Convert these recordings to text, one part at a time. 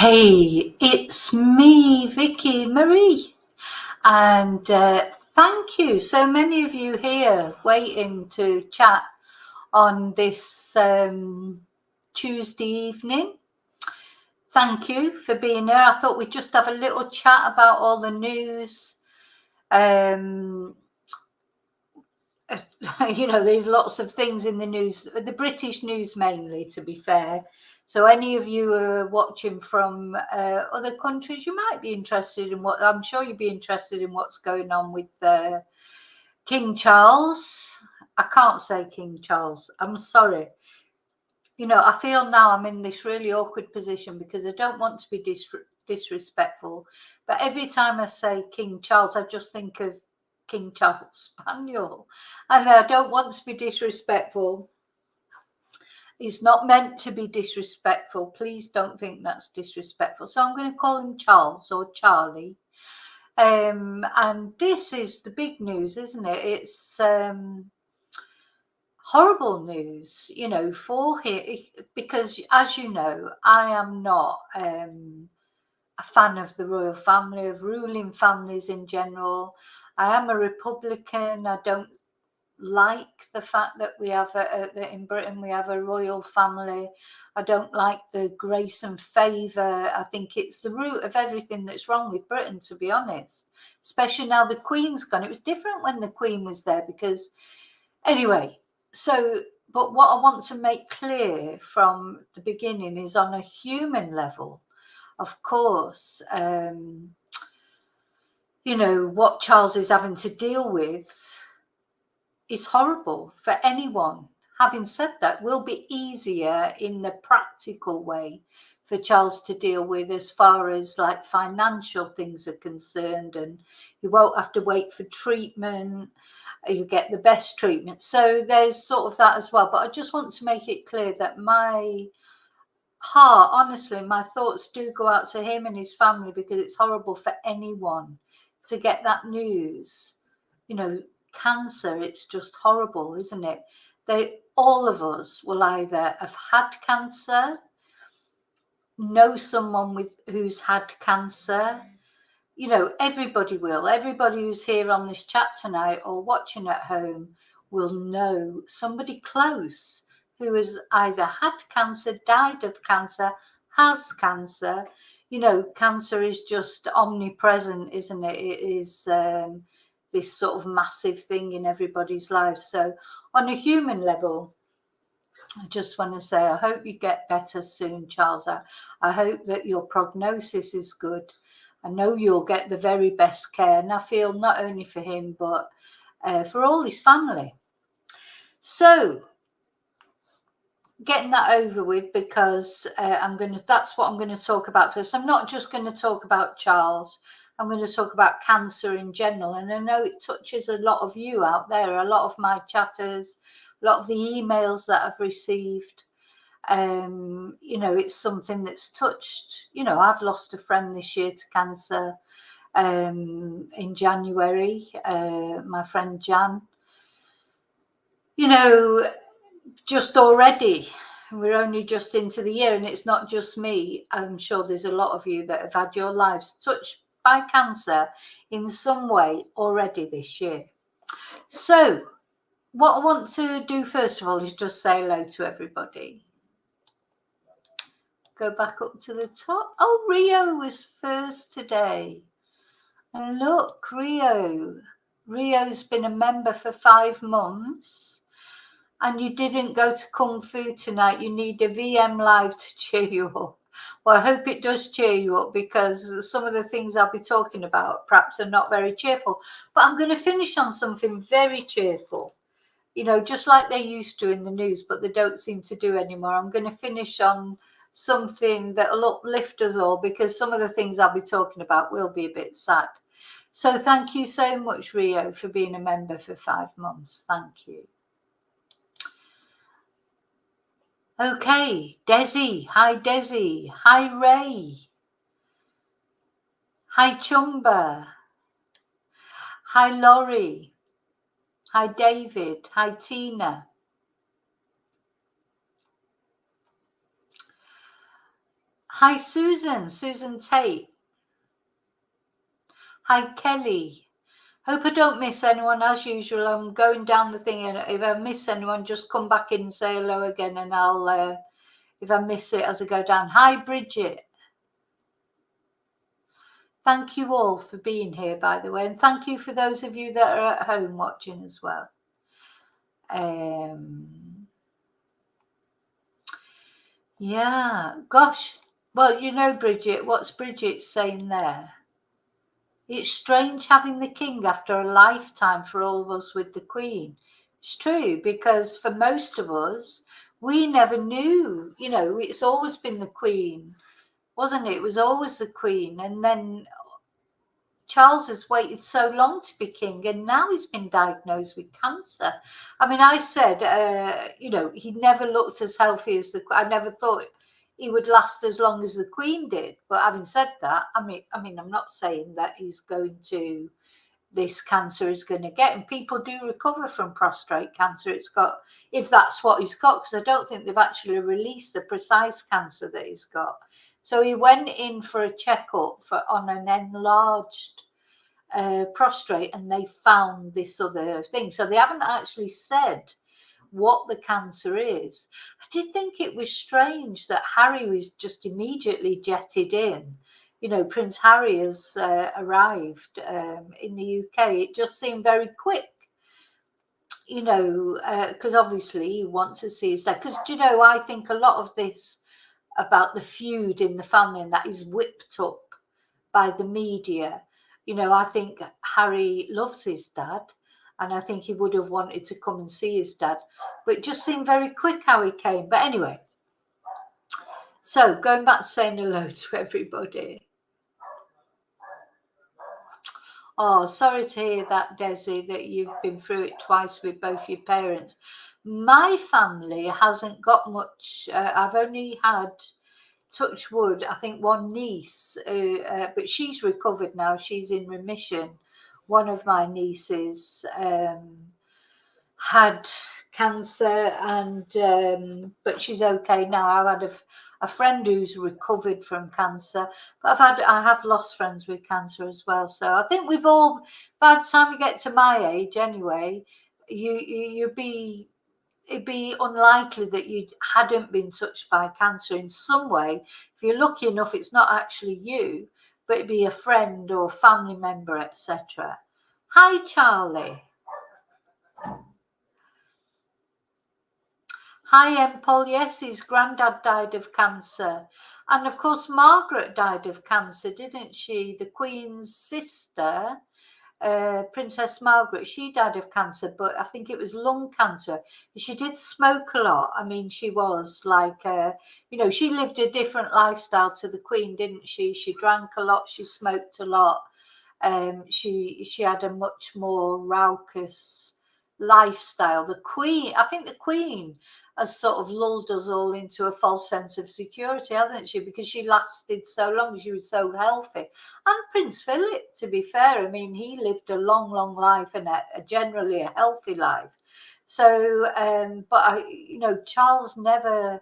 Hey, it's me, Vicky Marie, and thank you. So many of you here waiting to chat on this Tuesday evening. Thank you for being here. I thought we'd just have a little chat about all the news. There's lots of things in the news, the British news mainly, to be fair. So any of you who are watching from other countries, you might be interested in I'm sure you'd be interested in what's going on with King Charles. I can't say King Charles. I'm sorry. I feel now I'm in this really awkward position because I don't want to be disrespectful. But every time I say King Charles, I just think of King Charles Spaniel, and I don't want to be disrespectful. It's not meant to be disrespectful. Please don't think that's disrespectful. So I'm going to call him Charles or Charlie. And this is the big news, isn't it? It's horrible news, for him, because as you know, I am not a fan of the royal family, of ruling families in general. I am a Republican. I don't like the fact that we have that in Britain we have a royal family. I don't like the grace and favour. I think it's the root of everything that's wrong with Britain, to be honest, especially now the Queen's gone. It was different when the Queen was there because anyway. But what I want to make clear from the beginning is on a human level, of course, what Charles is having to deal with is horrible for anyone. Having said that, will be easier in the practical way for Charles to deal with as far as like financial things are concerned, and you won't have to wait for treatment. You get the best treatment. So there's sort of that as well. But I just want to make it clear that my heart, honestly, my thoughts do go out to him and his family, because it's horrible for anyone to get that news. Cancer, it's just horrible, isn't it? All of us will either have had cancer, know someone who's had cancer. Everybody will. Everybody who's here on this chat tonight or watching at home will know somebody close who has either had cancer, died of cancer, has cancer. Cancer is just omnipresent, isn't it? It is this sort of massive thing in everybody's lives. So on a human level, I just want to say I hope you get better soon, Charles. I hope that your prognosis is good. I know you'll get the very best care, and I feel not only for him but for all his family. So getting that over with, because that's what I'm going to talk about first. I'm not just going to talk about Charles. I'm going to talk about cancer in general, and I know it touches a lot of you out there, a lot of my chatters, a lot of the emails that I've received. It's something that's touched. I've lost a friend this year to cancer in January, my friend Jan. Just already, we're only just into the year, and it's not just me. I'm sure there's a lot of you that have had your lives touched by cancer in some way already this year. So what I want to do first of all is just say hello to everybody. Go back up to the top. Oh, Rio was first today. And look, Rio's been a member for 5 months. And you didn't go to Kung Fu tonight. You need a VM live to cheer you up. Well, I hope it does cheer you up, because some of the things I'll be talking about perhaps are not very cheerful. But I'm going to finish on something very cheerful. Just like they used to in the news, but they don't seem to do anymore. I'm going to finish on something that will uplift us all, because some of the things I'll be talking about will be a bit sad. So thank you so much, Rio, for being a member for 5 months. Thank you. Okay, Desi. Hi, Desi. Hi, Ray. Hi, Chumba. Hi, Laurie. Hi, David. Hi, Tina. Hi, Susan Tate. Hi, Kelly. Hope I don't miss anyone as usual. I'm going down the thing, and if I miss anyone, just come back in and say hello again, and I'll, if I miss it as I go down. Hi, Bridget. Thank you all for being here, by the way, and thank you for those of you that are at home watching as well. Yeah, gosh. Well, you know, Bridget, what's Bridget saying there? It's strange having the king after a lifetime for all of us with the queen. It's true, because for most of us, we never knew, you know, it's always been the queen, wasn't it? It was always the queen. And then Charles has waited so long to be king, and now he's been diagnosed with cancer. I mean, I said, you know, he never looked as healthy as I never thought he would last as long as the Queen did. But having said that, I mean, I'm not saying that he's going to. This cancer is going to get, and people do recover from prostate cancer. It's got, if that's what he's got, because I don't think they've actually released the precise cancer that he's got. So he went in for a checkup on an enlarged prostate, and they found this other thing. So they haven't actually said what the cancer is. I did think it was strange that Harry was just immediately jetted in. You know, Prince Harry has arrived in the UK. It just seemed very quick. You know, because obviously he wants to see his dad. Because, you know, I think a lot of this about the feud in the family, and that is whipped up by the media. You know, I think Harry loves his dad, and I think he would have wanted to come and see his dad, but it just seemed very quick how he came. But anyway, so going back to saying hello to everybody. Oh, sorry to hear that, Desi, that you've been through it twice with both your parents. My family hasn't got much. I've only had, touch wood, I think one niece, but she's recovered now. She's in remission. One of my nieces had cancer, and but she's okay now. I've had a friend who's recovered from cancer, but I have lost friends with cancer as well. So I think we've all, by the time you get to my age anyway, you'd be, it'd be unlikely that you hadn't been touched by cancer in some way. If you're lucky enough, it's not actually you, but it'd be a friend or family member, etc. Hi, Charlie. Hi, Paul. Yes, his granddad died of cancer. And of course, Margaret died of cancer, didn't she? The Queen's sister, Princess Margaret, she died of cancer, but I think it was lung cancer. She did smoke a lot. I mean, she was like, you know, she lived a different lifestyle to the Queen, didn't she? She drank a lot, she smoked a lot. She had a much more raucous lifestyle. The Queen, I think the Queen has sort of lulled us all into a false sense of security, hasn't she? Because she lasted so long, she was so healthy. And Prince Philip, to be fair, I mean, he lived a long, long life, and generally a healthy life. So, but you know, Charles never,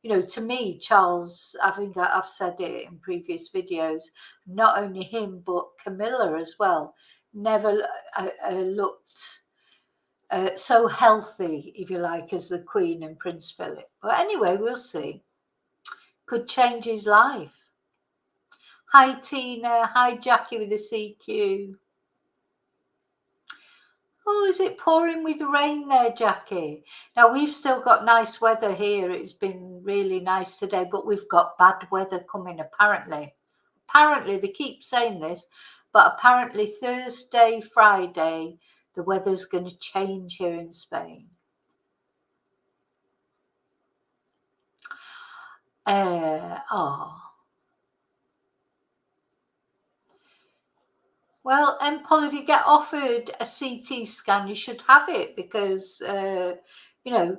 you know, to me, Charles, I think I've said it in previous videos, not only him, but Camilla as well, never looked so healthy, if you like, as the Queen and Prince Philip. But anyway, we'll see. Could change his life. Hi, Tina. Hi, Jackie with the CQ. Oh, is it pouring with rain there, Jackie? Now, we've still got nice weather here. It's been really nice today, but we've got bad weather coming, apparently. Apparently, they keep saying this, but apparently Thursday, Friday, the weather's going to change here in Spain. Well, Paul, if you get offered a CT scan, you should have it, because, you know,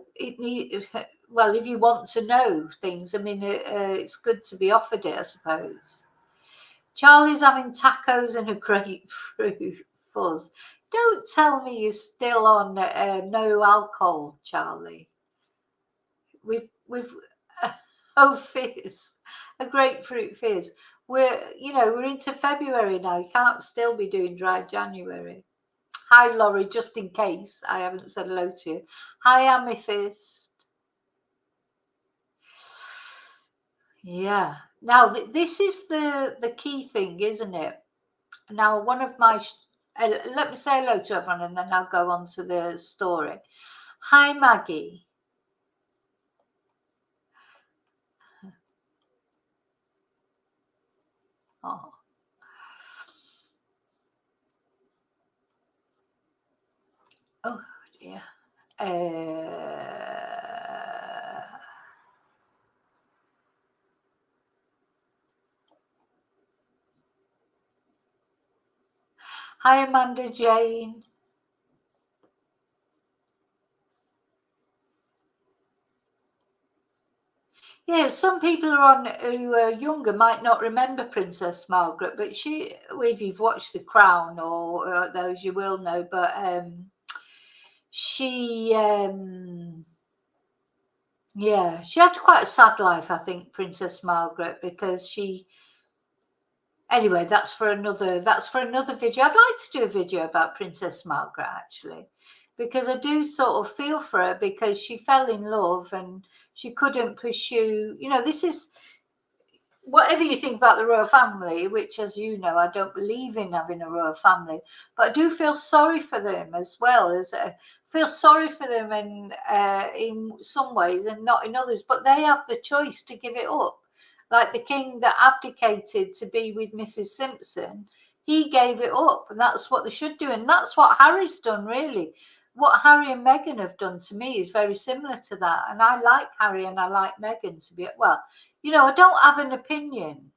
well, if you want to know things, I mean, it's good to be offered it, I suppose. Charlie's having tacos and a grapefruit fuzz. Don't tell me you're still on no alcohol, Charlie. We've Oh, fizz, a grapefruit fizz. We're into February now. You can't still be doing dry January. Hi, Laurie, just in case I haven't said hello to you. Hi, Amethyst. Yeah. Now, this is the key thing, isn't it? Now, one of my... let me say hello to everyone and then I'll go on to the story. Hi, Maggie. Oh. Oh, dear. Hi, Amanda Jane. Yeah, some people who are younger might not remember Princess Margaret, but if you've watched The Crown or those, you will know. But she had quite a sad life, I think, Princess Margaret, because anyway, that's for another video. I'd like to do a video about Princess Margaret, actually, because I do sort of feel for her, because she fell in love and she couldn't pursue, this is, whatever you think about the royal family, which, as you know, I don't believe in having a royal family, but I do feel sorry for them as well. Feel sorry for them in some ways and not in others, but they have the choice to give it up. Like the king that abdicated to be with Mrs. Simpson, he gave it up, and that's what they should do, and that's what Harry's done, really. What Harry and Meghan have done to me is very similar to that, and I like Harry and I like Meghan to be, well, I don't have an opinion.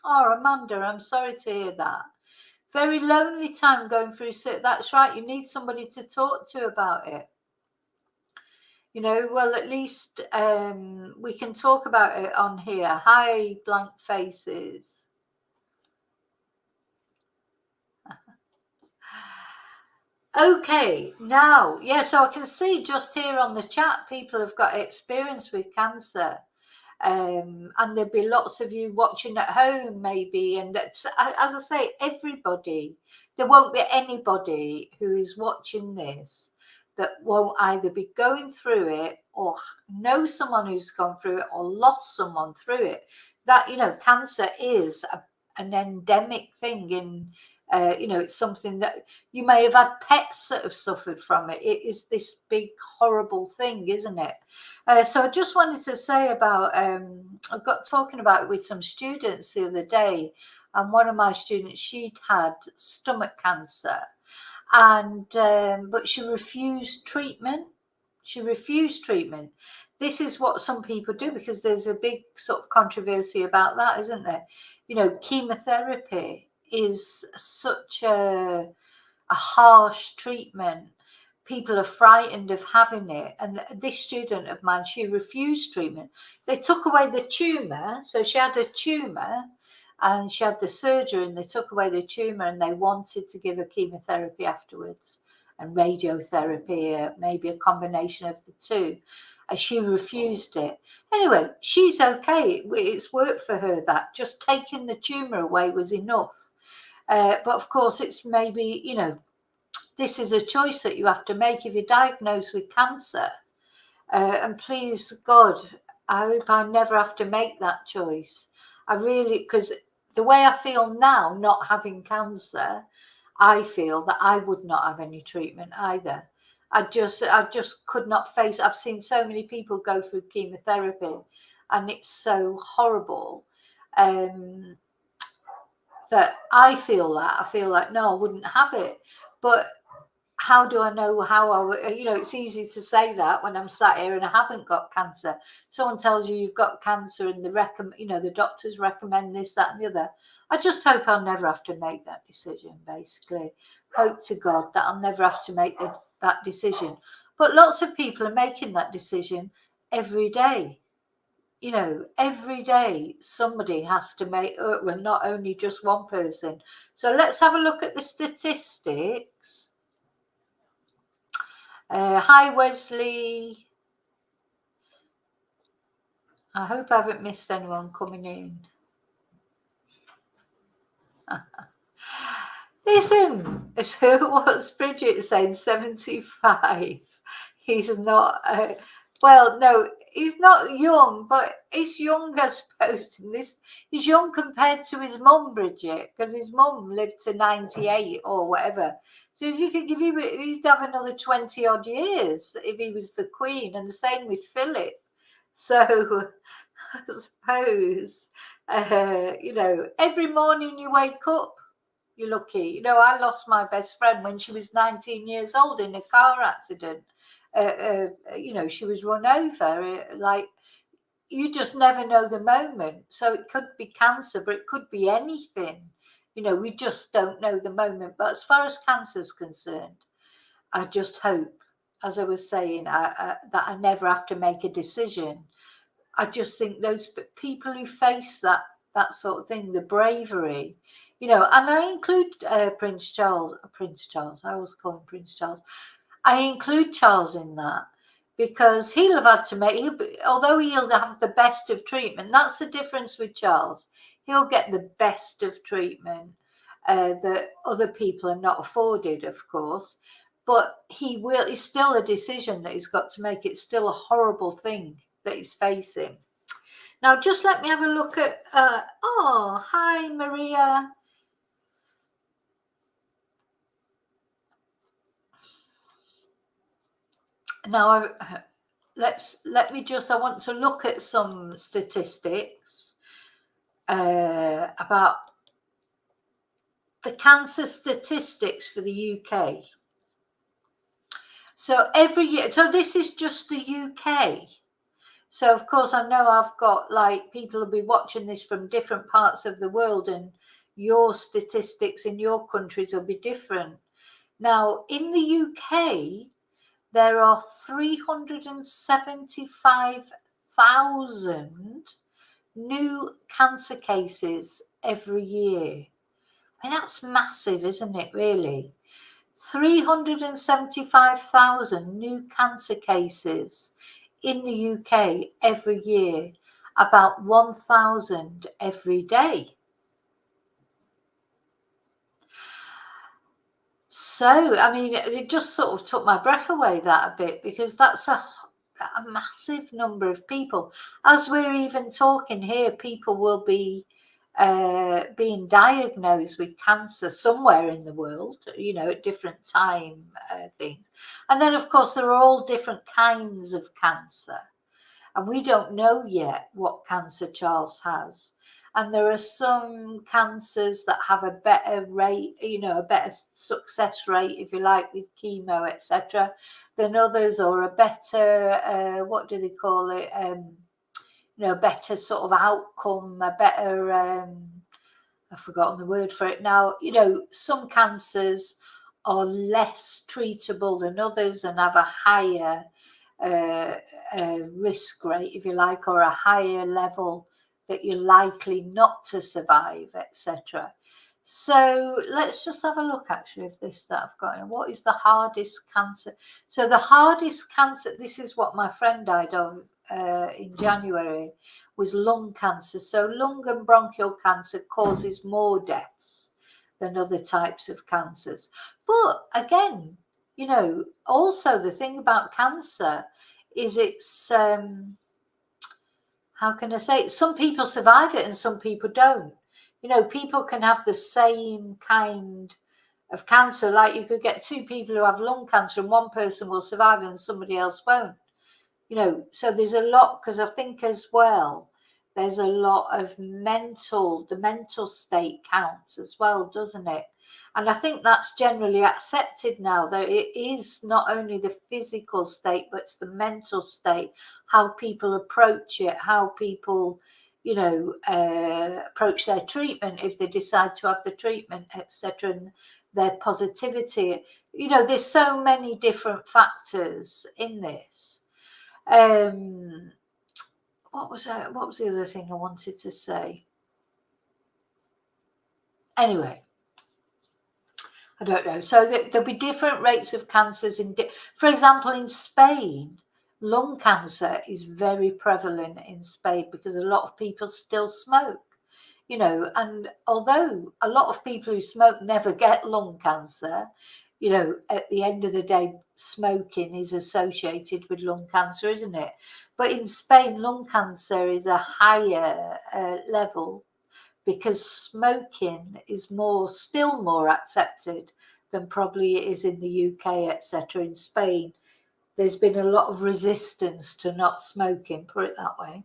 Oh, Amanda, I'm sorry to hear that. Very lonely time going through. That's right. You need somebody to talk to about it. Well, at least we can talk about it on here. Hi, blank faces. Okay, now, so I can see just here on the chat, people have got experience with cancer. And there'll be lots of you watching at home, maybe. And as I say, everybody, there won't be anybody who is watching this that won't either be going through it or know someone who's gone through it or lost someone through it. That, cancer is an endemic thing in, it's something that you may have had pets that have suffered from it. It is this big, horrible thing, isn't it? So I just wanted to say about, I got talking about it with some students the other day, and one of my students, she'd had stomach cancer, and but she refused treatment. This is what some people do, because there's a big sort of controversy about that, isn't there? Chemotherapy is such a harsh treatment. People are frightened of having it. And this student of mine, she refused treatment. They took away the tumour. So she had a tumour and she had the surgery, and they took away the tumour, and they wanted to give her chemotherapy afterwards and radiotherapy, maybe a combination of the two. And she refused it. Anyway, she's okay. It's worked for her. That just taking the tumour away was enough. But of course, it's maybe, this is a choice that you have to make if you're diagnosed with cancer. And please, God, I hope I never have to make that choice. Because the way I feel now, not having cancer, I feel that I would not have any treatment either. I just could not face. I've seen so many people go through chemotherapy, and it's so horrible. That I feel like, no, I wouldn't have it. But how do I know how I would, it's easy to say that when I'm sat here and I haven't got cancer. Someone tells you you've got cancer and the doctors recommend this, that and the other. I just hope I'll never have to make that decision, basically. Hope to God that I'll never have to make that decision. But lots of people are making that decision every day. Every day somebody has to make, well, not only just one person. So let's have a look at the statistics. Hi, Wesley. I hope I haven't missed anyone coming in. Listen, what's Bridget saying? 75. He's not. Well, no, he's not young, but he's young, I suppose. He's young compared to his mum, Bridget, because his mum lived to 98 or whatever. So if you think he'd have another 20 odd years if he was the Queen, and the same with Philip. So I suppose, every morning you wake up, you're lucky. I lost my best friend when she was 19 years old in a car accident. She was run over. You just never know the moment. So it could be cancer, but it could be anything. We just don't know the moment. But as far as cancer is concerned, I just hope, as I was saying, that I never have to make a decision. I just think those people who face that sort of thing, the bravery, and I include Prince Charles. I always call him Prince Charles. I include Charles in that because he'll have had to although he'll have the best of treatment. That's the difference with Charles. He'll get the best of treatment that other people are not afforded, of course. But it's still a decision that he's got to make. It's still a horrible thing that he's facing. Now, just let me have a look at, hi, Maria. Now, I want to look at some statistics about the cancer statistics for the UK. So every year, so this is just the UK. So, of course, I know I've got people will be watching this from different parts of the world, and your statistics in your countries will be different. Now, in the UK, there are 375,000 new cancer cases every year. I mean, that's massive, isn't it, really? 375,000 new cancer cases in the UK every year, about 1,000 every day. So, I mean, it just sort of took my breath away that a bit, because that's a massive number of people. As we're even talking here, people will be being diagnosed with cancer somewhere in the world, at different time things. And then, of course, there are all different kinds of cancer. And we don't know yet what cancer Charles has. And there are some cancers that have a better rate, a better success rate, if you like, with chemo, etc., than others, or a better, what do they call it? Better sort of outcome, a better, I've forgotten the word for it now. Some cancers are less treatable than others and have a higher risk rate, if you like, or a higher level that you're likely not to survive, etc. So let's just have a look actually of this that I've got. What is the hardest cancer? So the hardest cancer, this is what my friend died of in January, was lung cancer. So lung and bronchial cancer causes more deaths than other types of cancers. But again, also the thing about cancer is it's, how can I say it? Some people survive it and some people don't. People can have the same kind of cancer. Like you could get two people who have lung cancer and one person will survive and somebody else won't. So there's a lot, because I think as well, there's a lot of the mental state counts as well, doesn't it? And I think that's generally accepted now, that it is not only the physical state, but it's the mental state, how people approach it, how people, approach their treatment if they decide to have the treatment, etc., and their positivity. There's so many different factors in this. What was the other thing I wanted to say? Anyway, I don't know. So there'll be different rates of cancers for example, in Spain, Lung cancer is very prevalent in Spain because a lot of people still smoke, you know, and although a lot of people who smoke never get lung cancer, you know, at the end of the day, smoking is associated with lung cancer, isn't it? But in Spain, lung cancer is a higher level because smoking is still more accepted than probably it is in the UK, etc. In Spain, there's been a lot of resistance to not smoking, put it that way.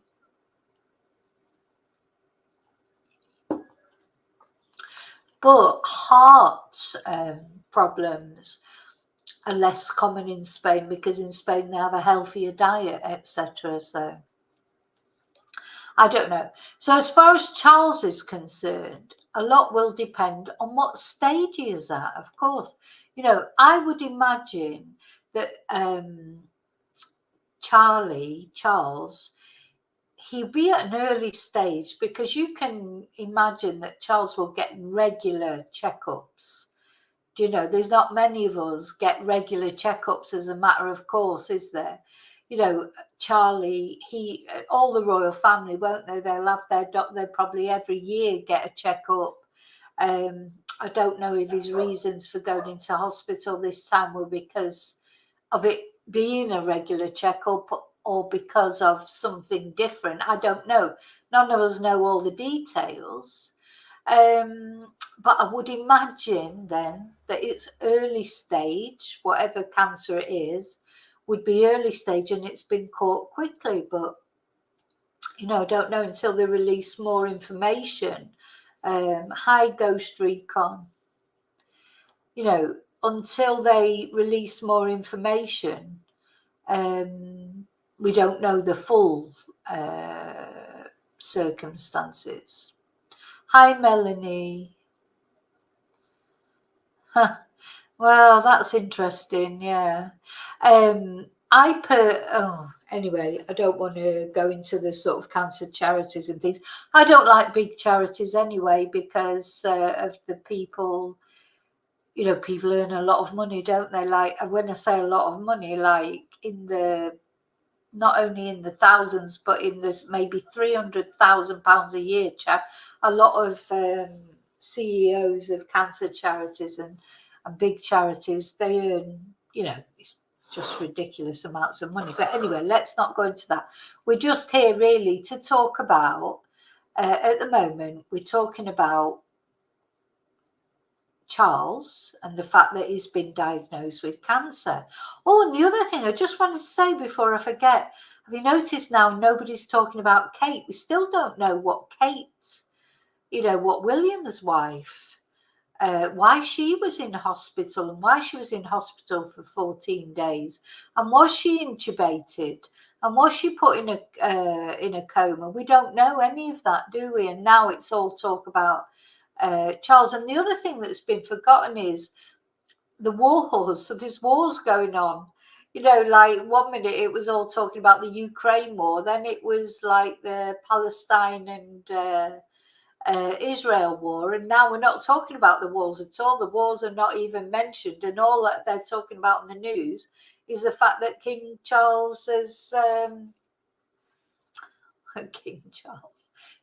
But heart problems are less common in Spain because in Spain they have a healthier diet, etc. So I don't know. So as far as Charles is concerned, a lot will depend on what stage he is at, of course. You know, I would imagine that Charles, he'll be at an early stage because you can imagine that Charles will get regular checkups. Do you know, there's not many of us get regular checkups as a matter of course, is there? You know, Charlie, all the royal family, won't they? They'll have their doctor probably every year get a checkup. I don't know if his reasons for going into hospital this time were because of it being a regular checkup or because of something different. I don't know. None of us know all the details. But I would imagine then that it's early stage, whatever cancer it is, would be early stage and it's been caught quickly. But, you know, I don't know until they release more information. Hi, Ghost Recon. You know, until they release more information, we don't know the full circumstances. Hi, Melanie. Huh. Well, that's interesting. Yeah. Anyway, I don't want to go into the sort of cancer charities and things. I don't like big charities anyway because of the people. You know, people earn a lot of money, don't they? Like when I say a lot of money, like not only in the thousands, but in this maybe £300,000 a year. A lot of CEOs of cancer charities and big charities, they earn, you know, just ridiculous amounts of money. But anyway, let's not go into that. We're just here really to talk about, at the moment, we're talking about Charles and the fact that he's been diagnosed with cancer. Oh, and the other thing I just wanted to say before I forget, have you noticed now nobody's talking about Kate? We still don't know what Kate's, you know, what William's wife, why she was in hospital and why she was in hospital for 14 days. And was she intubated? And was she put in a coma? We don't know any of that, do we? And now it's all talk about Charles. And the other thing that's been forgotten is the wars. So there's wars going on. You know, like 1 minute it was all talking about the Ukraine war, then it was like the Palestine and Israel war, and now we're not talking about the wars at all. The wars are not even mentioned, and all that they're talking about in the news is the fact that King Charles has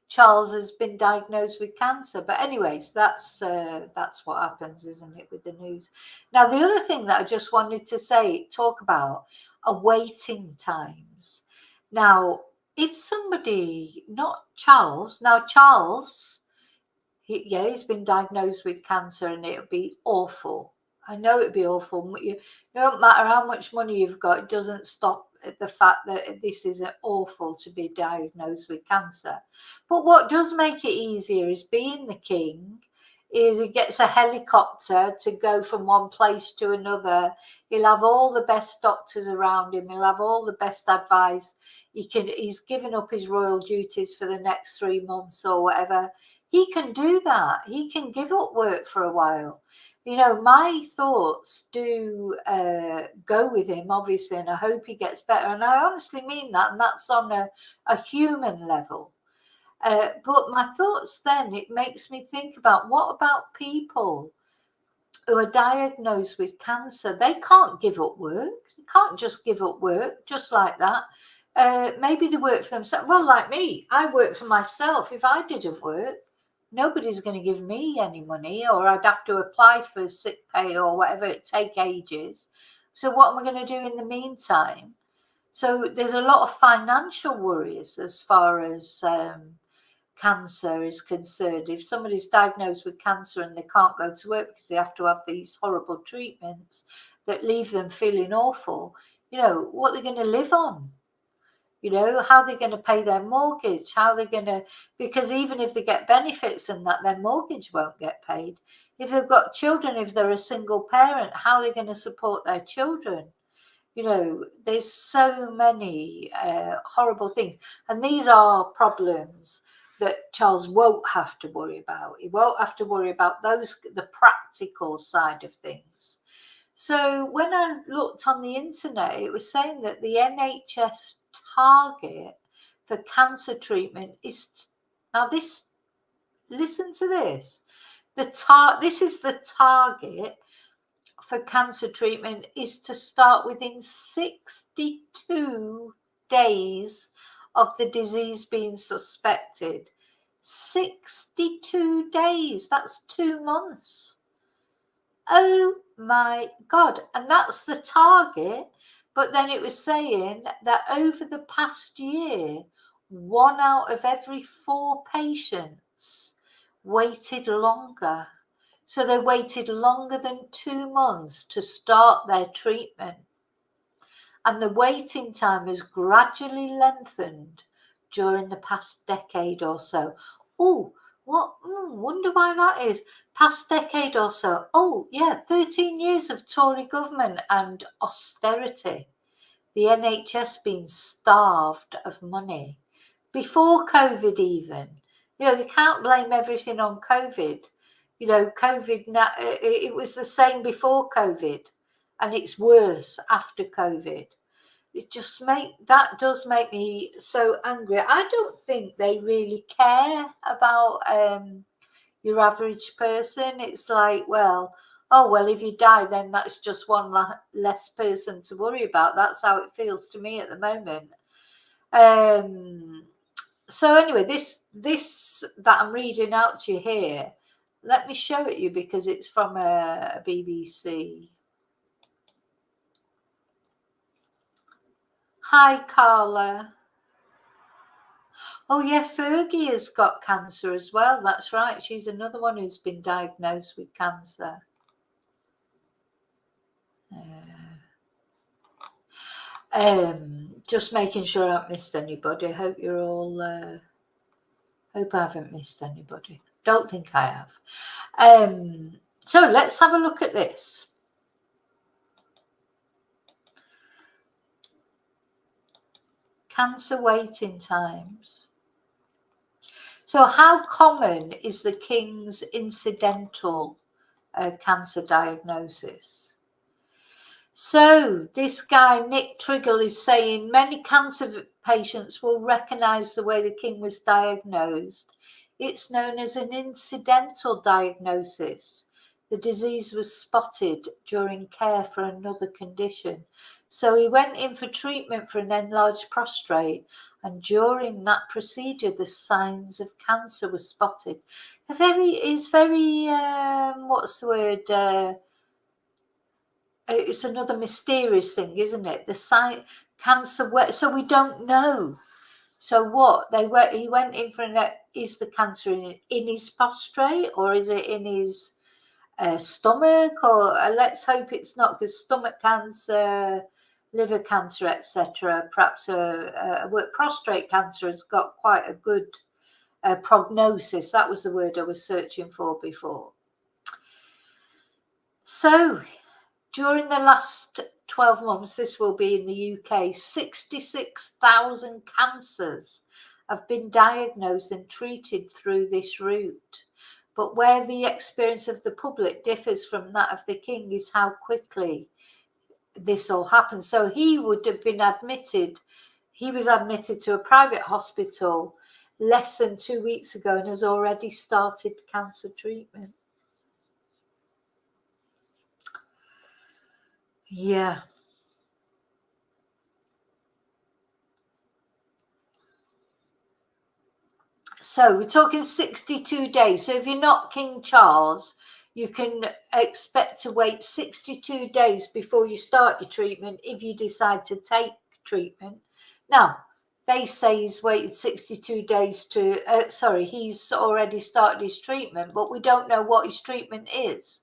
Charles has been diagnosed with cancer. But anyways, that's what happens, isn't it, with the news? Now, the other thing that I just wanted to talk about are waiting times. Now, if somebody, not Charles, now Charles, he's been diagnosed with cancer and it'll be awful. I know it'd be awful. It don't matter how much money you've got, it doesn't stop the fact that this is awful to be diagnosed with cancer. But what does make it easier is being the king is he gets a helicopter to go from one place to another. He'll have all the best doctors around him. He'll have all the best advice. He's given up his royal duties for the next 3 months or whatever. He can do that. He can give up work for a while. You know, my thoughts do go with him, obviously, and I hope he gets better. And I honestly mean that, and that's on a human level. But my thoughts then, it makes me think about what about people who are diagnosed with cancer? They can't give up work. can't just give up work just like that. Maybe they work for themselves. Well, like me, I work for myself. If I didn't work, nobody's going to give me any money, or I'd have to apply for sick pay or whatever. It take ages. So what am I going to do in the meantime? So there's a lot of financial worries as far as cancer is concerned. If somebody's diagnosed with cancer and they can't go to work because they have to have these horrible treatments that leave them feeling awful, what they're going to live on? How they're going to pay their mortgage, how they're going to, because even if they get benefits and that, their mortgage won't get paid. If they've got children, if they're a single parent, how are they going to support their children? There's so many horrible things. And these are problems that Charles won't have to worry about. He won't have to worry about the practical side of things. So when I looked on the internet, it was saying that the NHS target for cancer treatment is, listen to this. This is the target for cancer treatment is to start within 62 days of the disease being suspected. 62 days, that's 2 months. Oh my God. And that's the target. But then it was saying that over the past year, 1 out of every 4 patients waited longer. So they waited longer than 2 months to start their treatment. And the waiting time has gradually lengthened during the past decade or so. Oh, wonder why that is. Past decade or so. Oh, yeah, 13 years of Tory government and austerity. The NHS being starved of money. Before COVID even. They can't blame everything on COVID. COVID, it was the same before COVID, and it's worse after COVID. That does make me so angry. I don't think they really care about your average person. It's like, if you die, then that's just one less person to worry about. That's how it feels to me at the moment. So anyway, this that I'm reading out to you here, let me show it you because it's from a BBC. Hi, Carla. Oh yeah, Fergie has got cancer as well. That's right. She's another one who's been diagnosed with cancer. Just making sure I haven't missed anybody. I hope you're all. Hope I haven't missed anybody. Don't think I have. So let's have a look at this. Cancer waiting times. So how common is the King's incidental cancer diagnosis? So this guy, Nick Triggle, is saying many cancer patients will recognise the way the King was diagnosed. It's known as an incidental diagnosis. The disease was spotted during care for another condition. So he went in for treatment for an enlarged prostate, and during that procedure, the signs of cancer were spotted. It's very what's the word? It's another mysterious thing, isn't it? The cancer, so we don't know. So what he went in for is the cancer in his prostate, or is it in his stomach? Or let's hope it's not, because stomach cancer, liver cancer, etc. Perhaps prostate cancer has got quite a good prognosis. That was the word I was searching for before. So during the last 12 months, this will be in the UK, 66,000 cancers have been diagnosed and treated through this route. But where the experience of the public differs from that of the King is how quickly this all happened. So he would have been admitted, he was admitted to a private hospital less than 2 weeks ago and has already started cancer treatment. Yeah. So we're talking 62 days. So if you're not King Charles, you can expect to wait 62 days before you start your treatment if you decide to take treatment. Now, they say he's waited 62 days to, he's already started his treatment, but we don't know what his treatment is.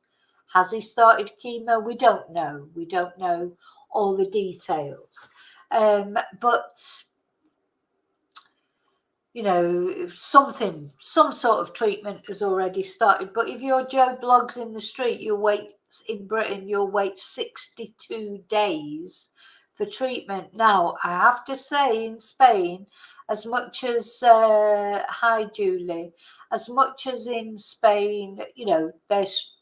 Has he started chemo? We don't know. We don't know all the details. But you know, some sort of treatment has already started. But if you're Joe Bloggs in the street, in Britain, you'll wait 62 days for treatment. Now, I have to say, in Spain, as much as, hi Julie, as much as in Spain, you know, there's,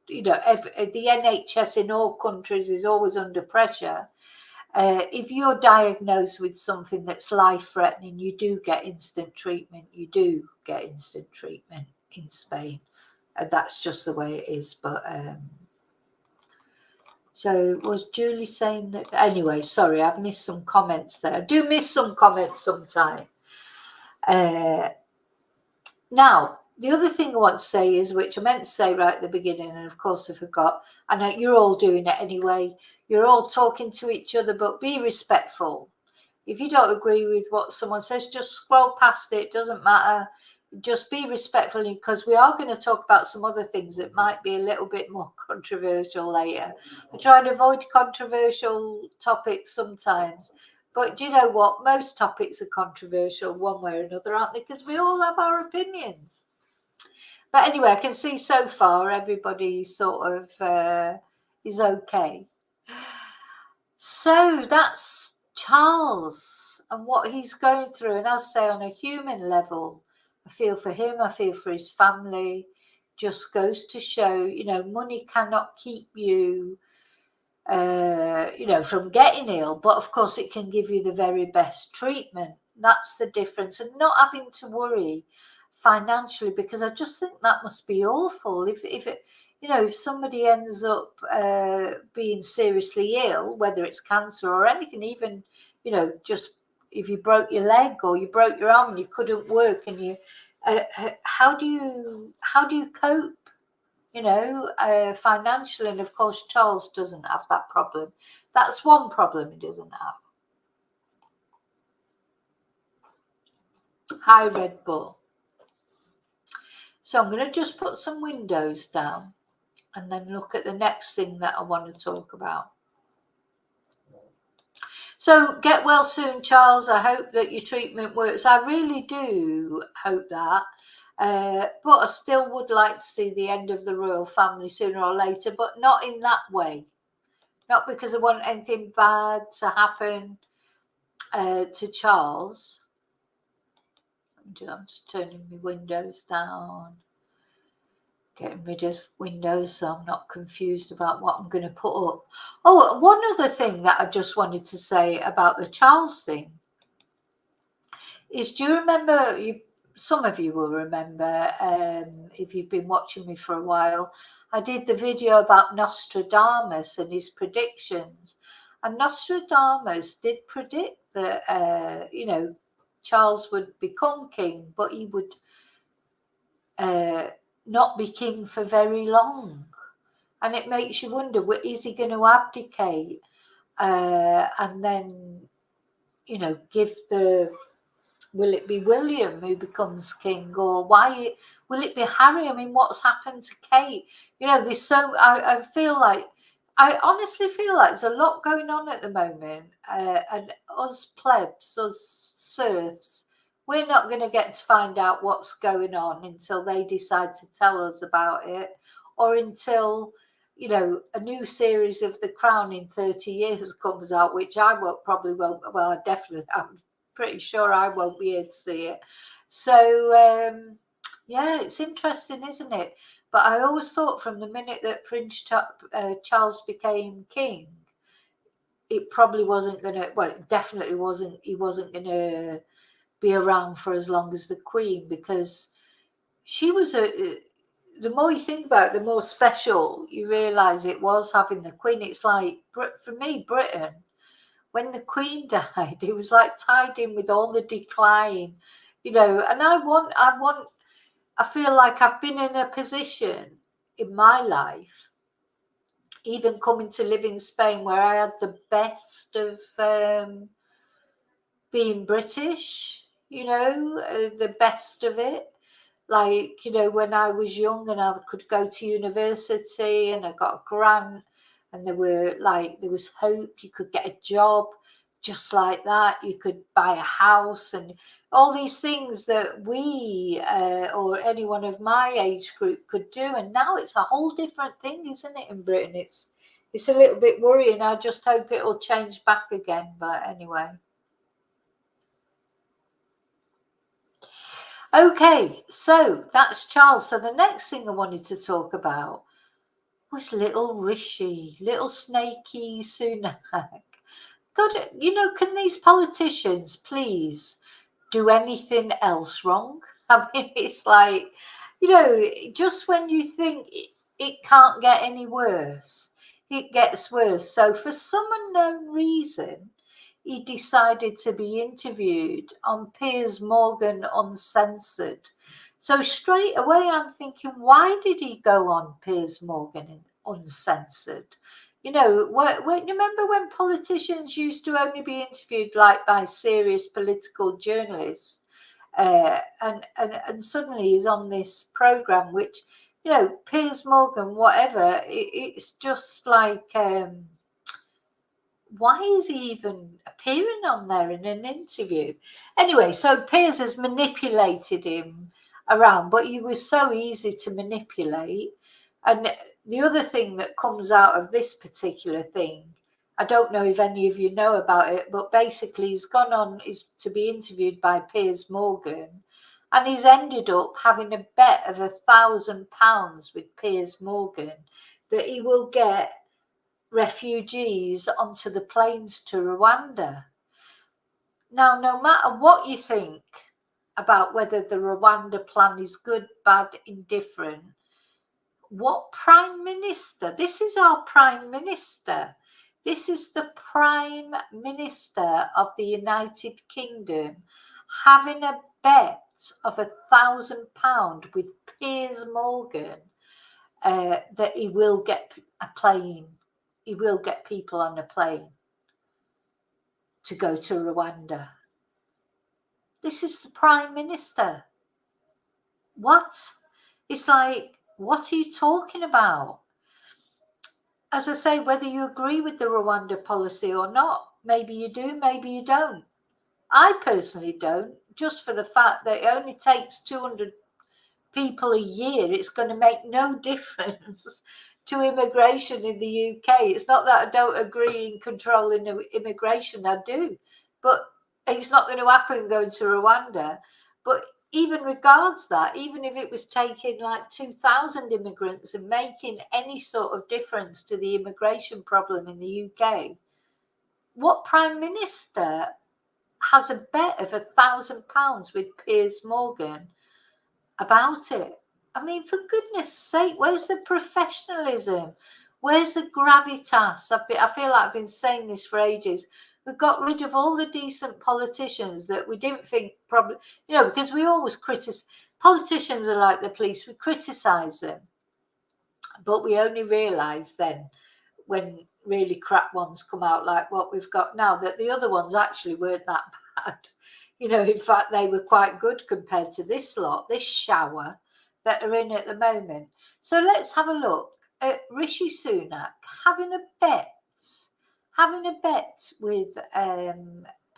you know, the NHS in all countries is always under pressure. If you're diagnosed with something that's life-threatening, you do get instant treatment. You do get instant treatment in Spain. That's just the way it is. But so was Julie saying that? Anyway, sorry, I've missed some comments there. I do miss some comments sometimes. Now, the other thing I want to say is, which I meant to say right at the beginning, and of course I forgot, and you're all doing it anyway, you're all talking to each other, but be respectful. If you don't agree with what someone says, just scroll past it, doesn't matter. Just be respectful, because we are going to talk about some other things that might be a little bit more controversial later. I try to avoid controversial topics sometimes. But do you know what? Most topics are controversial one way or another, aren't they? Because we all have our opinions. But anyway, I can see so far everybody sort of is okay. So that's Charles and what he's going through. And I'll say, on a human level, I feel for him. I feel for his family. Just goes to show, you know, money cannot keep you you know, from getting ill, but of course it can give you the very best treatment. That's the difference. And not having to worry financially, because I just think that must be awful if it, you know, if somebody ends up being seriously ill, whether it's cancer or anything, even, you know, just if you broke your leg or you broke your arm and you couldn't work, and you how do you cope, you know, financially? And of course Charles doesn't have that problem. That's one problem he doesn't have. Hi Red Bull. So I'm going to just put some windows down and then look at the next thing that I want to talk about. So get well soon, Charles. I hope that your treatment works. I really do hope that. But I still would like to see the end of the royal family sooner or later, but not in that way. Not because I want anything bad to happen to Charles. I'm just turning my windows down, getting rid of windows so I'm not confused about what I'm going to put up. Oh, one other thing that I just wanted to say about the Charles thing is, do you remember, some of you will remember, if you've been watching me for a while, I did the video about Nostradamus and his predictions. And Nostradamus did predict that, you know, Charles would become king, but he would not be king for very long. And it makes you wonder, is he going to abdicate and then, you know, will it be William who becomes king, or will it be Harry? I mean, what's happened to Kate? You know, I honestly feel like there's a lot going on at the moment, and us plebs, us serfs, we're not going to get to find out what's going on until they decide to tell us about it, or until, you know, a new series of The Crown in 30 years comes out, which I probably won't. Well, I definitely, I'm pretty sure I won't be here to see it. So yeah, it's interesting, isn't it? But I always thought from the minute that Prince Charles became king, it probably wasn't going to, well, it definitely wasn't, he wasn't going to be around for as long as the Queen, because she was the more you think about it, the more special you realise it was having the Queen. It's like, for me, Britain, when the Queen died, it was like tied in with all the decline, you know, and I feel like I've been in a position in my life, even coming to live in Spain, where I had the best of being British, you know, the best of it. Like, you know, when I was young and I could go to university and I got a grant and there was hope, you could get a job just like that, you could buy a house and all these things that we or anyone of my age group could do. And now it's a whole different thing, isn't it, in Britain? It's a little bit worrying. I just hope it'll change back again. But anyway. Okay, so that's Charles. So the next thing I wanted to talk about was little Rishi, little snaky Sunak. God, you know, can these politicians please do anything else wrong? I mean, it's like, you know, just when you think it can't get any worse, it gets worse. So for some unknown reason, he decided to be interviewed on Piers Morgan Uncensored. So straight away I'm thinking, why did he go on Piers Morgan Uncensored? You know, you remember when politicians used to only be interviewed like by serious political journalists, and suddenly he's on this program, which, you know, Piers Morgan, whatever, it's just like, why is he even appearing on there in an interview? Anyway, so Piers has manipulated him around, but he was so easy to manipulate. And the other thing that comes out of this particular thing, I don't know if any of you know about it, but basically he's gone on to be interviewed by Piers Morgan, and he's ended up having a bet of £1,000 with Piers Morgan that he will get refugees onto the planes to Rwanda. Now, no matter what you think about whether the Rwanda plan is good, bad, indifferent, what Prime Minister, this is our Prime Minister, this is the Prime Minister of the United Kingdom having a bet of £1,000 with Piers Morgan that he will get a plane. He will get people on a plane to go to Rwanda. This is the Prime Minister. What? It's like, what are you talking about? As I say, whether you agree with the Rwanda policy or not, maybe you do, maybe you don't. I personally don't, just for the fact that it only takes 200 people a year. It's going to make no difference to immigration in the UK. It's not that I don't agree in controlling immigration, I do, but it's not going to happen going to Rwanda. But even regards that, even if it was taking like 2,000 immigrants and making any sort of difference to the immigration problem in the UK, what Prime Minister has a bet of £1,000 with Piers Morgan about it? I mean, for goodness sake, where's the professionalism? Where's the gravitas? I feel like I've been saying this for ages. We got rid of all the decent politicians that we didn't think probably, you know, because we always criticize. Politicians are like the police. We criticize them, but we only realise then when really crap ones come out like what we've got now, that the other ones actually weren't that bad. You know, in fact, they were quite good compared to this lot, this shower that are in at the moment. So let's have a look at Rishi Sunak having a bet with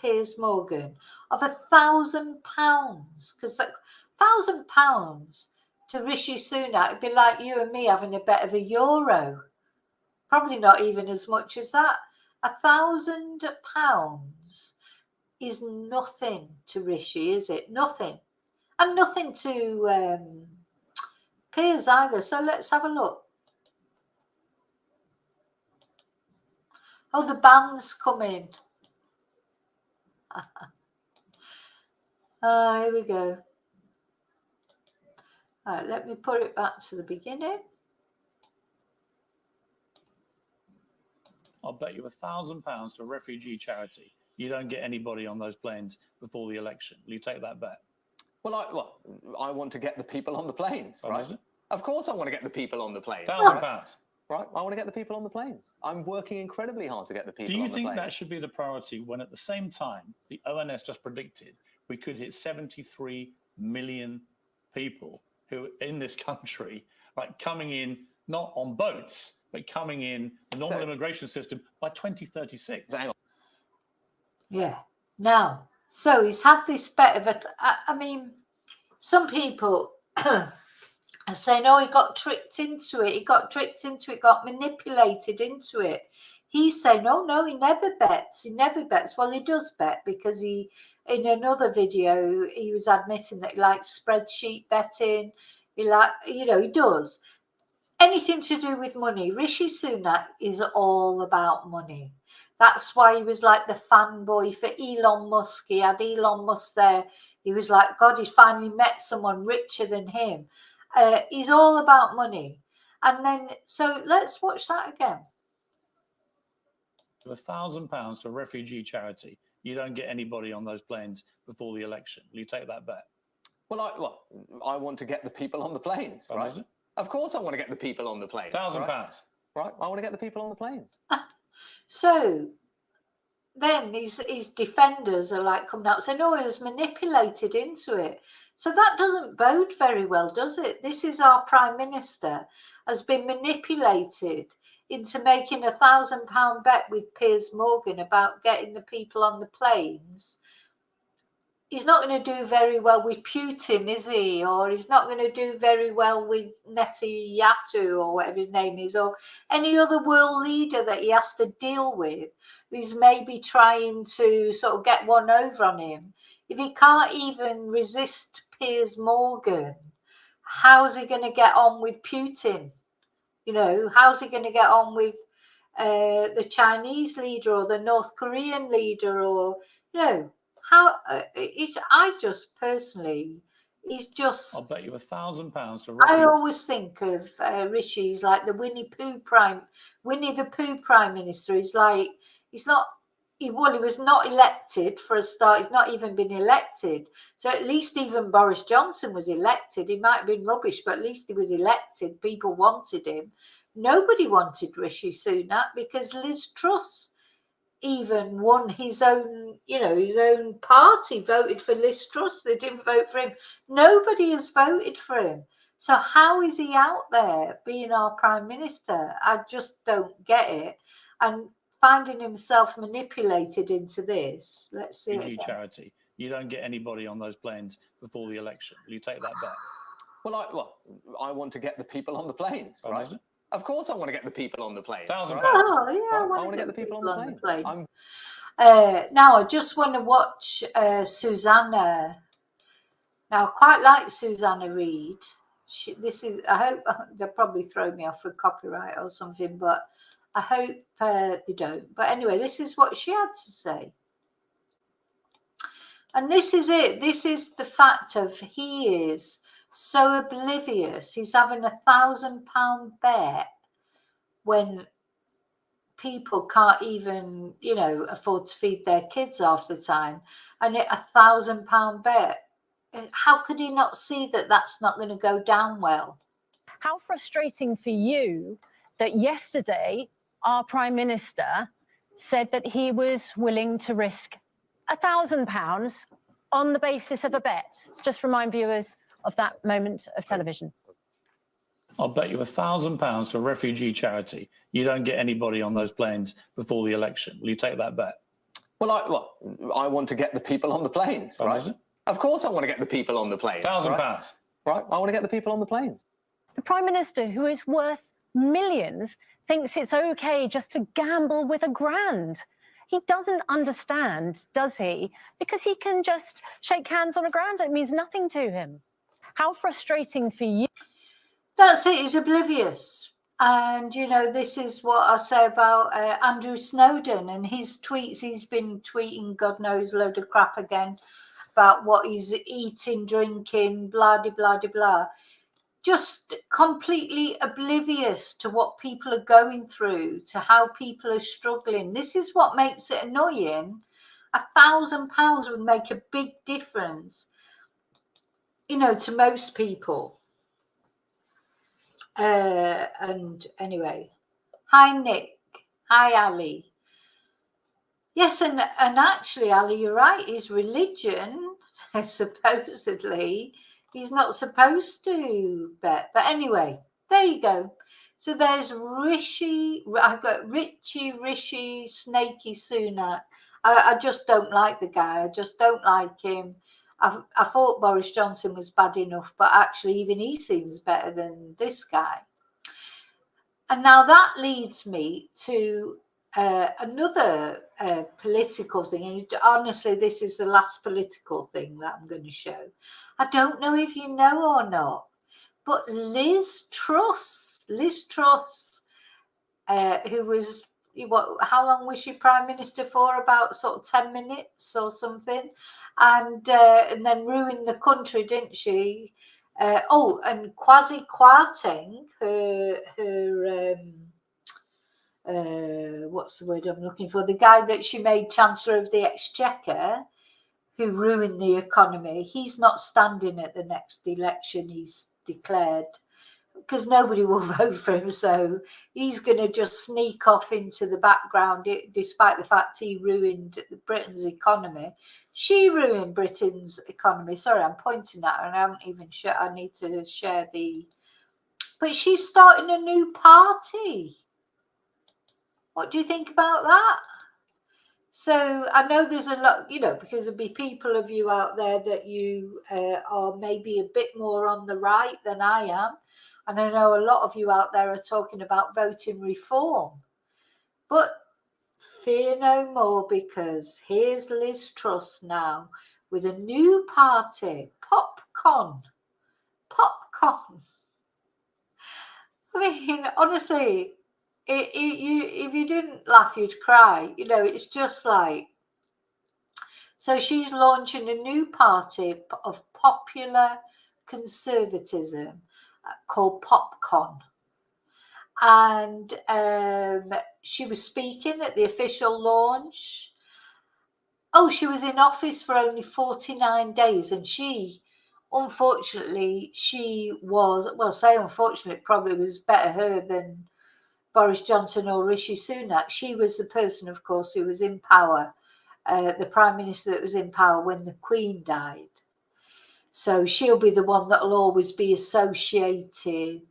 Piers Morgan of £1,000, because £1,000 to Rishi Sunak would be like you and me having a bet of €1. Probably not even as much as that. £1,000 is nothing to Rishi, is it? Nothing. And nothing to Piers either. So let's have a look. Oh, the band's coming. Here we go. All right, let me put it back to the beginning. I'll bet you £1,000 to a refugee charity you don't get anybody on those planes before the election. Will you take that bet? Well, I want to get the people on the planes, right? Of course I want to get the people on the planes. £1,000. Right, I want to get the people on the planes. I'm working incredibly hard to get the people on the planes. Do you think that should be the priority when at the same time the ONS just predicted we could hit 73 million people who in this country, like coming in, not on boats, but coming in the normal immigration system by 2036? Hang on. Yeah. Now, so he's had this bit of a, I mean, some people are saying, oh, he got tricked into it. Got manipulated into it. He's saying, oh, no, he never bets. Well, he does bet because he, in another video, he was admitting that he likes spreadsheet betting. He does. Anything to do with money. Rishi Sunak is all about money. That's why he was like the fanboy for Elon Musk. He had Elon Musk there. He was like, God, he finally met someone richer than him. He's all about money. And then, so let's watch that again. £1,000 to a refugee charity. You don't get anybody on those planes before the election. Will you take that bet? Well, I want to get the people on the planes, right? Of course I want to get the people on the planes. £1,000. Right, I want to get the people on the planes. So then his defenders are like coming out saying, no, he was manipulated into it. So that doesn't bode very well, does it? This is our Prime Minister has been manipulated into making a £1,000 bet with Piers Morgan about getting the people on the planes. He's not going to do very well with Putin, is he? Or he's not going to do very well with Netanyahu or whatever his name is, or any other world leader that he has to deal with who's maybe trying to sort of get one over on him. If he can't even resist Piers Morgan, how's he going to get on with Putin? You know, how's he going to get on with the Chinese leader or the North Korean leader, or, you know, how I just personally, he's just. I'll bet you £1,000 to. I always think of Rishi's like the Winnie the Pooh Prime Minister. He's like, he's not. He was not elected for a start. He's not even been elected. So at least even Boris Johnson was elected. He might have been rubbish, but at least he was elected. People wanted him. Nobody wanted Rishi Sunak because Liz Truss even won his own, his own party voted for Liz Truss. They didn't vote for him. Nobody has voted for him. So how is he out there being our Prime Minister? I just don't get it. And finding himself manipulated into this. Let's see. Charity. You don't get anybody on those planes before the election. Will you take that bet? Well, I want to get the people on the planes, right? Of course I want to get the people on the planes. £1,000. Oh, yeah, I want to get the people on the planes. Now, I just want to watch Susanna. Now, I quite like Susanna Reid. I hope they'll probably throw me off for copyright or something, but I hope they don't. But anyway, this is what she had to say. And this is it. This is the fact of he is so oblivious. He's having £1,000 bet when people can't even, afford to feed their kids half the time. And £1,000 bet. How could he not see that that's not going to go down well? How frustrating for you that yesterday our Prime Minister said that he was willing to risk £1,000 on the basis of a bet. Let's just remind viewers of that moment of television. I'll bet you £1,000 to a refugee charity. You don't get anybody on those planes before the election. Will you take that bet? Well, I want to get the people on the planes, right? Of course I want to get the people on the planes. £1,000. Right, I want to get the people on the planes. The Prime Minister, who is worth millions, thinks it's okay just to gamble with £1,000. He doesn't understand, does he? Because he can just shake hands on £1,000. It means nothing to him. How frustrating for you. That's it. He's oblivious. And, this is what I say about Andrew Snowden and his tweets. He's been tweeting God knows a load of crap again about what he's eating, drinking, blah, blah, blah, blah. Just completely oblivious to what people are going through, to how people are struggling. This is what makes it annoying. £1,000 would make a big difference. you know, to most people. And anyway, hi Nick, hi Ali. Yes, and actually, Ali, you're right. His religion, supposedly, he's not supposed to bet. But anyway, there you go. So there's Rishi. I've got Rishi Snaky Sunak. I just don't like the guy. I just don't like him. I thought Boris Johnson was bad enough, but actually, even he seems better than this guy. And now that leads me to another political thing. And honestly, this is the last political thing that I'm going to show. I don't know if you know or not, but Liz Truss, who was, how long was she Prime Minister for? About sort of 10 minutes or something. And then ruined the country, didn't she? And Kwasi Kwarteng, what's the word I'm looking for? The guy that she made Chancellor of the Exchequer, who ruined the economy. He's not standing at the next election, he's declared, because nobody will vote for him. So he's going to just sneak off into the background, despite the fact he ruined Britain's economy. She ruined Britain's economy. Sorry, I'm pointing at her and I haven't even shared. I need to share the... But she's starting a new party. What do you think about that? So I know there's a lot, you know, because there'll be people of you out there that you are maybe a bit more on the right than I am. And I know a lot of you out there are talking about voting reform. But fear no more, because here's Liz Truss now with a new party, Popcorn. I mean, honestly, if you didn't laugh, you'd cry. You know, it's just like... So she's launching a new party of popular conservatism called Popcorn. And she was speaking at the official launch. Oh, she was in office for only 49 days. And unfortunately, she was... Well, say unfortunately, it probably was better her than Boris Johnson or Rishi Sunak. She was the person, of course, who was in power, the Prime Minister that was in power when the Queen died. So she'll be the one that will always be associated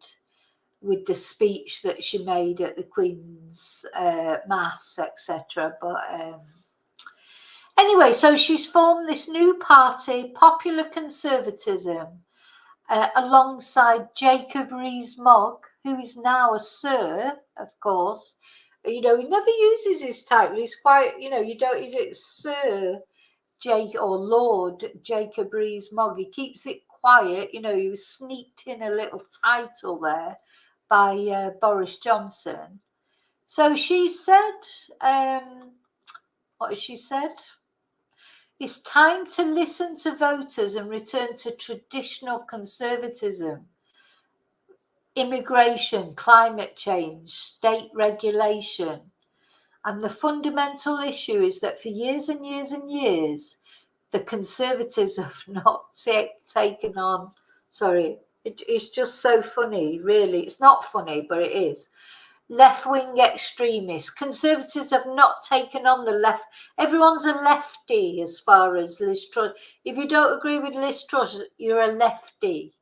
with the speech that she made at the Queen's Mass, etc. But anyway, so she's formed this new party, Popular Conservatism, alongside Jacob Rees-Mogg, who is now a Sir, of course. You know, he never uses his title. He's quite, you know, you don't Sir Jake or Lord Jacob Rees-Mogg. He keeps it quiet. You know, he was sneaked in a little title there by Boris Johnson. So she said, what has she said? It's time to listen to voters and return to traditional conservatism. Immigration, climate change, state regulation. And the fundamental issue is that for years and years and years, the Conservatives have not taken on... Sorry, it's just so funny, really. It's not funny, but it is. Left-wing extremists. Conservatives have not taken on the left. Everyone's a lefty as far as Liz Truss. If you don't agree with Liz Truss, you're a lefty.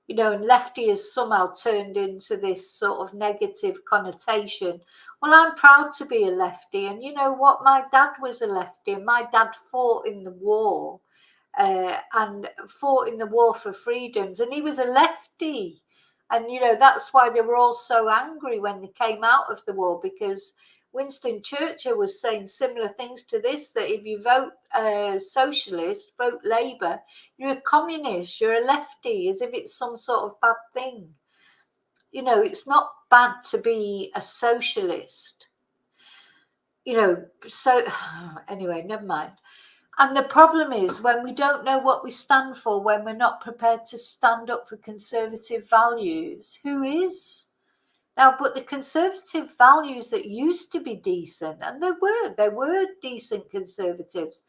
You know, and lefty has somehow turned into this sort of negative connotation. Well, I'm proud to be a lefty. And you know what? My dad was a lefty, and my dad fought in the war and fought in the war for freedoms. And he was a lefty. And, you know, that's why they were all so angry when they came out of the war, because Winston Churchill was saying similar things to this, that if you vote socialist, vote Labour, you're a communist, you're a lefty, as if it's some sort of bad thing. You know, it's not bad to be a socialist. You know, so anyway, never mind. And the problem is when we don't know what we stand for, when we're not prepared to stand up for conservative values, who is? Now, but the conservative values that used to be decent, and they were decent conservatives,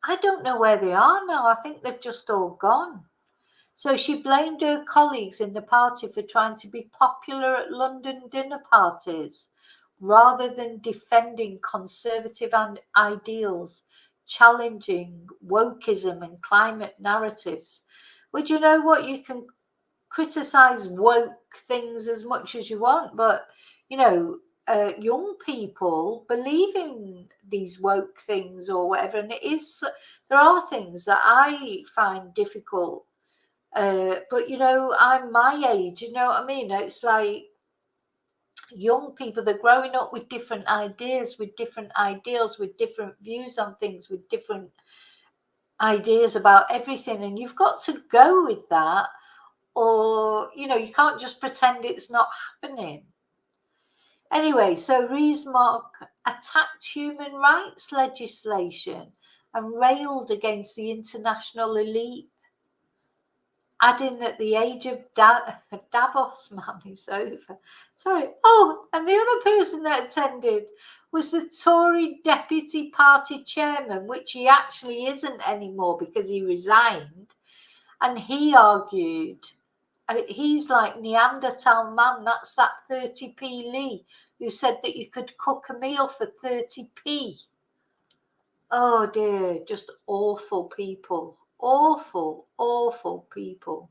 I don't know where they are now. I think they've just all gone. So she blamed her colleagues in the party for trying to be popular at London dinner parties rather than defending conservative ideals, challenging wokeism and climate narratives. Well, you know what? You can criticize woke things as much as you want, but you know, young people believe in these woke things or whatever, and there are things that I find difficult, but you know, I'm my age, you know what I mean? It's like young people, they're growing up with different ideas, with different ideals, with different views on things, with different ideas about everything, and you've got to go with that, or you know, you can't just pretend it's not happening. Anyway, so Rees-Mogg attacked human rights legislation and railed against the international elite, adding that the age of Davos man is over. Sorry. Oh, and the other person that attended was the Tory deputy party chairman, which he actually isn't anymore because he resigned. And he argued, he's like Neanderthal man, that's that 30p Lee who said that you could cook a meal for 30p. Oh dear, just awful people. Awful people.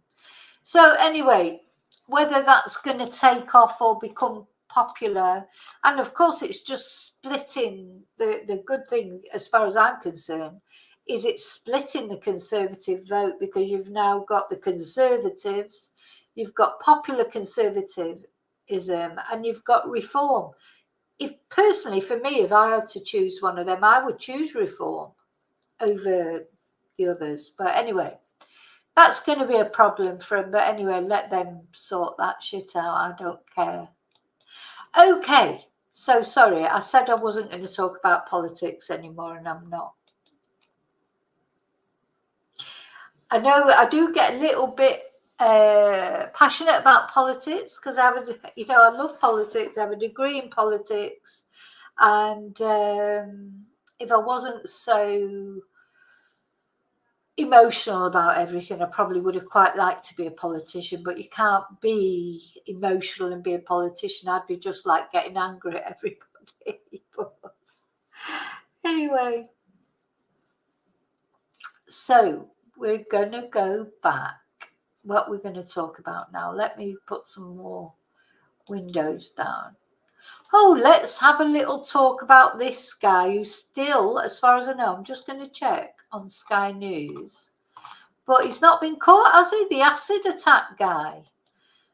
So anyway, whether that's going to take off or become popular, and of course it's just splitting, the good thing as far as I'm concerned is it's splitting the Conservative vote, because you've now got the Conservatives, you've got popular conservatism, and you've got Reform. If personally, for me, if I had to choose one of them, I would choose Reform over the others. But anyway, that's going to be a problem for them. But anyway, let them sort that shit out. I don't care. Okay, so sorry, I said I wasn't going to talk about politics anymore, and I'm not. I know I do get a little bit passionate about politics, because I have I love politics. I have a degree in politics, and if I wasn't so emotional about everything, I probably would have quite liked to be a politician, but you can't be emotional and be a politician. I'd be just like getting angry at everybody. Anyway, so we're going to go back. What we're going to talk about now. Let me put some more windows down. Oh, let's have a little talk about this guy who's still, as far as I know, I'm just going to check on Sky News, but he's not been caught, has he? The acid attack guy.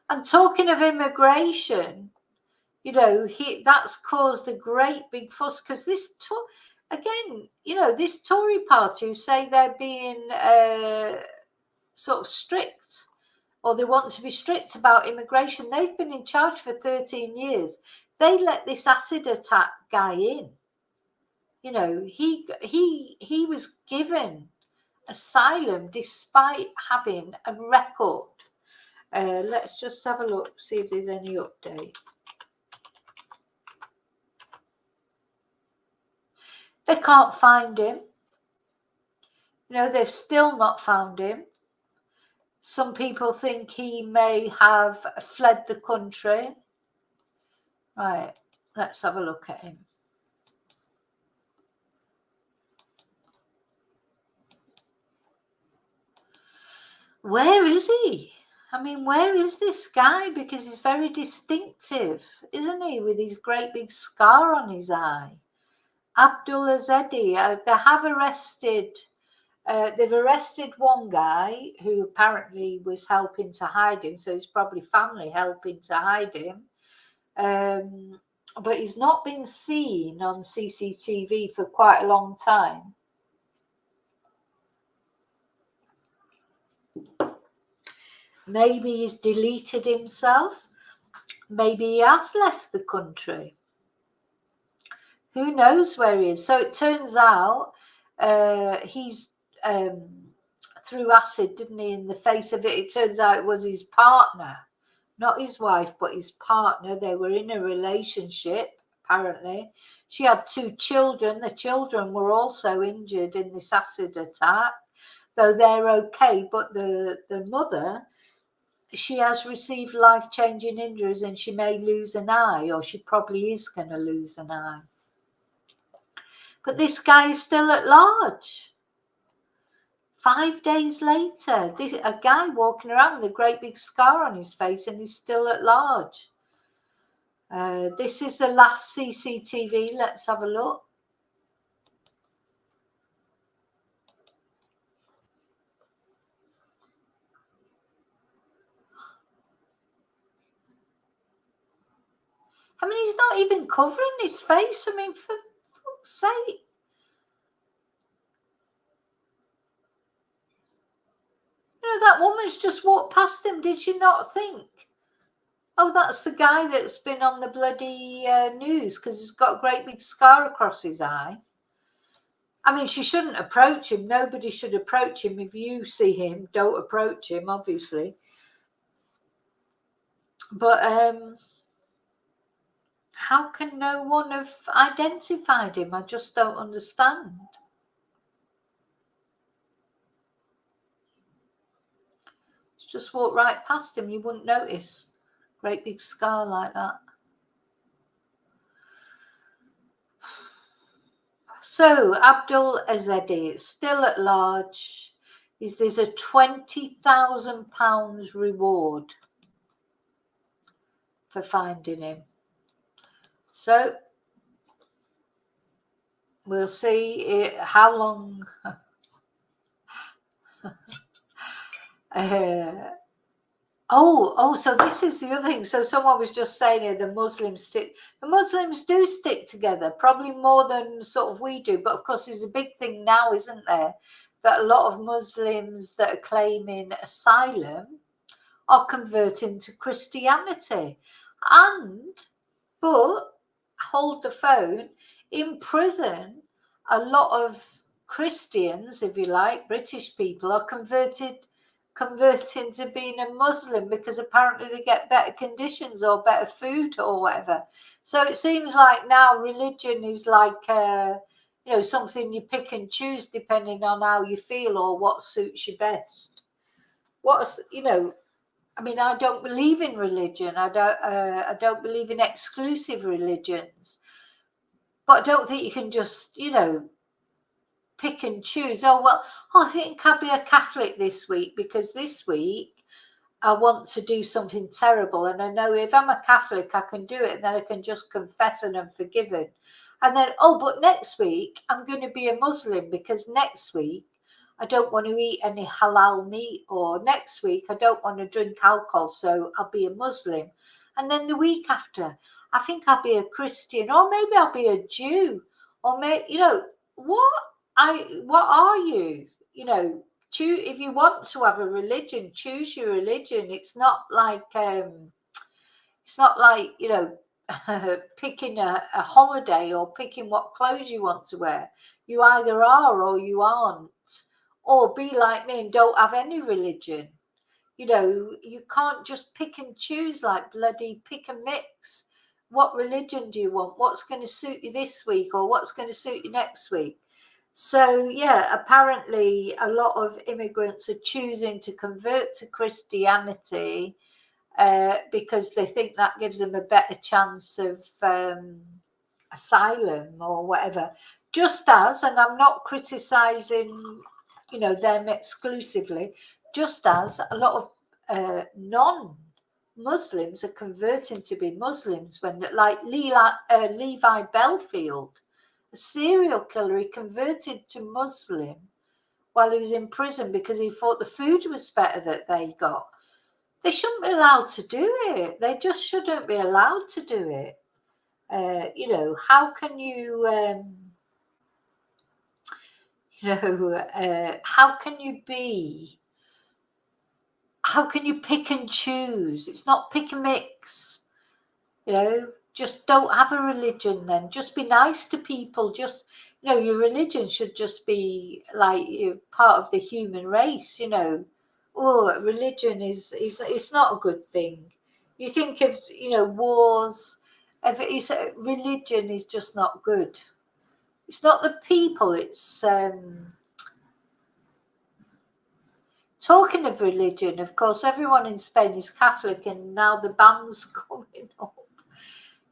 And talking of immigration, you know, that's caused a great big fuss, because this, again, you know, this Tory party who say they're being sort of strict, or they want to be strict about immigration, they've been in charge for 13 years. They let this acid attack guy in. You know, he was given asylum despite having a record. Let's just have a look, see if there's any update. They can't find him. You know, they've still not found him. Some people think he may have fled the country. Right, let's have a look at him. Where is he? I mean, where is this guy? Because he's very distinctive, isn't he? With his great big scar on his eye. Abdullah Zedi. They have arrested. They've arrested one guy who apparently was helping to hide him. So it's probably family helping to hide him. But he's not been seen on CCTV for quite a long time. Maybe he's deleted himself. Maybe he has left the country. Who knows where he is? So it turns out he's threw acid, didn't he, in the face of it. It turns out it was his partner, not his wife, but his partner. They were in a relationship, apparently. She had 2 children. The children were also injured in this acid attack. though they're okay. But the mother, she has received life-changing injuries and she may lose an eye, or she probably is going to lose an eye. But this guy is still at large. 5 days later, a guy walking around with a great big scar on his face, and he's still at large. This is the last CCTV. Let's have a look. I mean, he's not even covering his face. I mean, for fuck's sake. You know, that woman's just walked past him. Did she not think, oh, that's the guy that's been on the bloody news because he's got a great big scar across his eye? I mean, she shouldn't approach him. Nobody should approach him. If you see him, don't approach him, obviously. But how can no one have identified him? I just don't understand. Just walk right past him, you wouldn't notice. Great big scar like that. So Abdul Azadi is still at large. There's a £20,000 reward for finding him. So we'll see how long. So this is the other thing. So someone was just saying here, the Muslims do stick together, probably more than sort of we do. But of course, there's a big thing now, isn't there, that a lot of Muslims that are claiming asylum are converting to Christianity. But hold the phone, in prison, a lot of Christians, if you like, British people, are converting to being a Muslim because apparently they get better conditions or better food or whatever. So it seems like now religion is like something you pick and choose depending on how you feel or what suits you best. I mean, I don't believe in religion. I don't believe in exclusive religions. But I don't think you can just, pick and choose. I think I'll be a Catholic this week because this week I want to do something terrible. And I know if I'm a Catholic, I can do it. And then I can just confess and I'm forgiven. And then, but next week I'm going to be a Muslim because next week I don't want to eat any halal meat, or next week I don't want to drink alcohol, so I'll be a Muslim. And then the week after, I think I'll be a Christian, or maybe I'll be a Jew, or maybe, what are you? Choose if you want to have a religion, choose your religion. It's not like picking a holiday or picking what clothes you want to wear. You either are or you aren't. Or be like me and don't have any religion. You can't just pick and choose like bloody pick and mix. What religion do you want? What's going to suit you this week, or what's going to suit you next week? So, yeah, apparently a lot of immigrants are choosing to convert to Christianity because they think that gives them a better chance of asylum or whatever. Just as, and I'm not criticising them exclusively, just as a lot of non-Muslims are converting to be Muslims, when like Levi Belfield, a serial killer, he converted to Muslim while he was in prison because he thought the food was better that they got. They shouldn't be allowed to do it. They just shouldn't be allowed to do it. How can you how can you pick and choose? It's not pick and mix. Just don't have a religion then. Just be nice to people. Just, your religion should just be like part of the human race, religion is it's not a good thing. You think of, wars, religion is just not good. It's not the people, it's Talking of religion, of course, everyone in Spain is Catholic, and now the ban's coming up.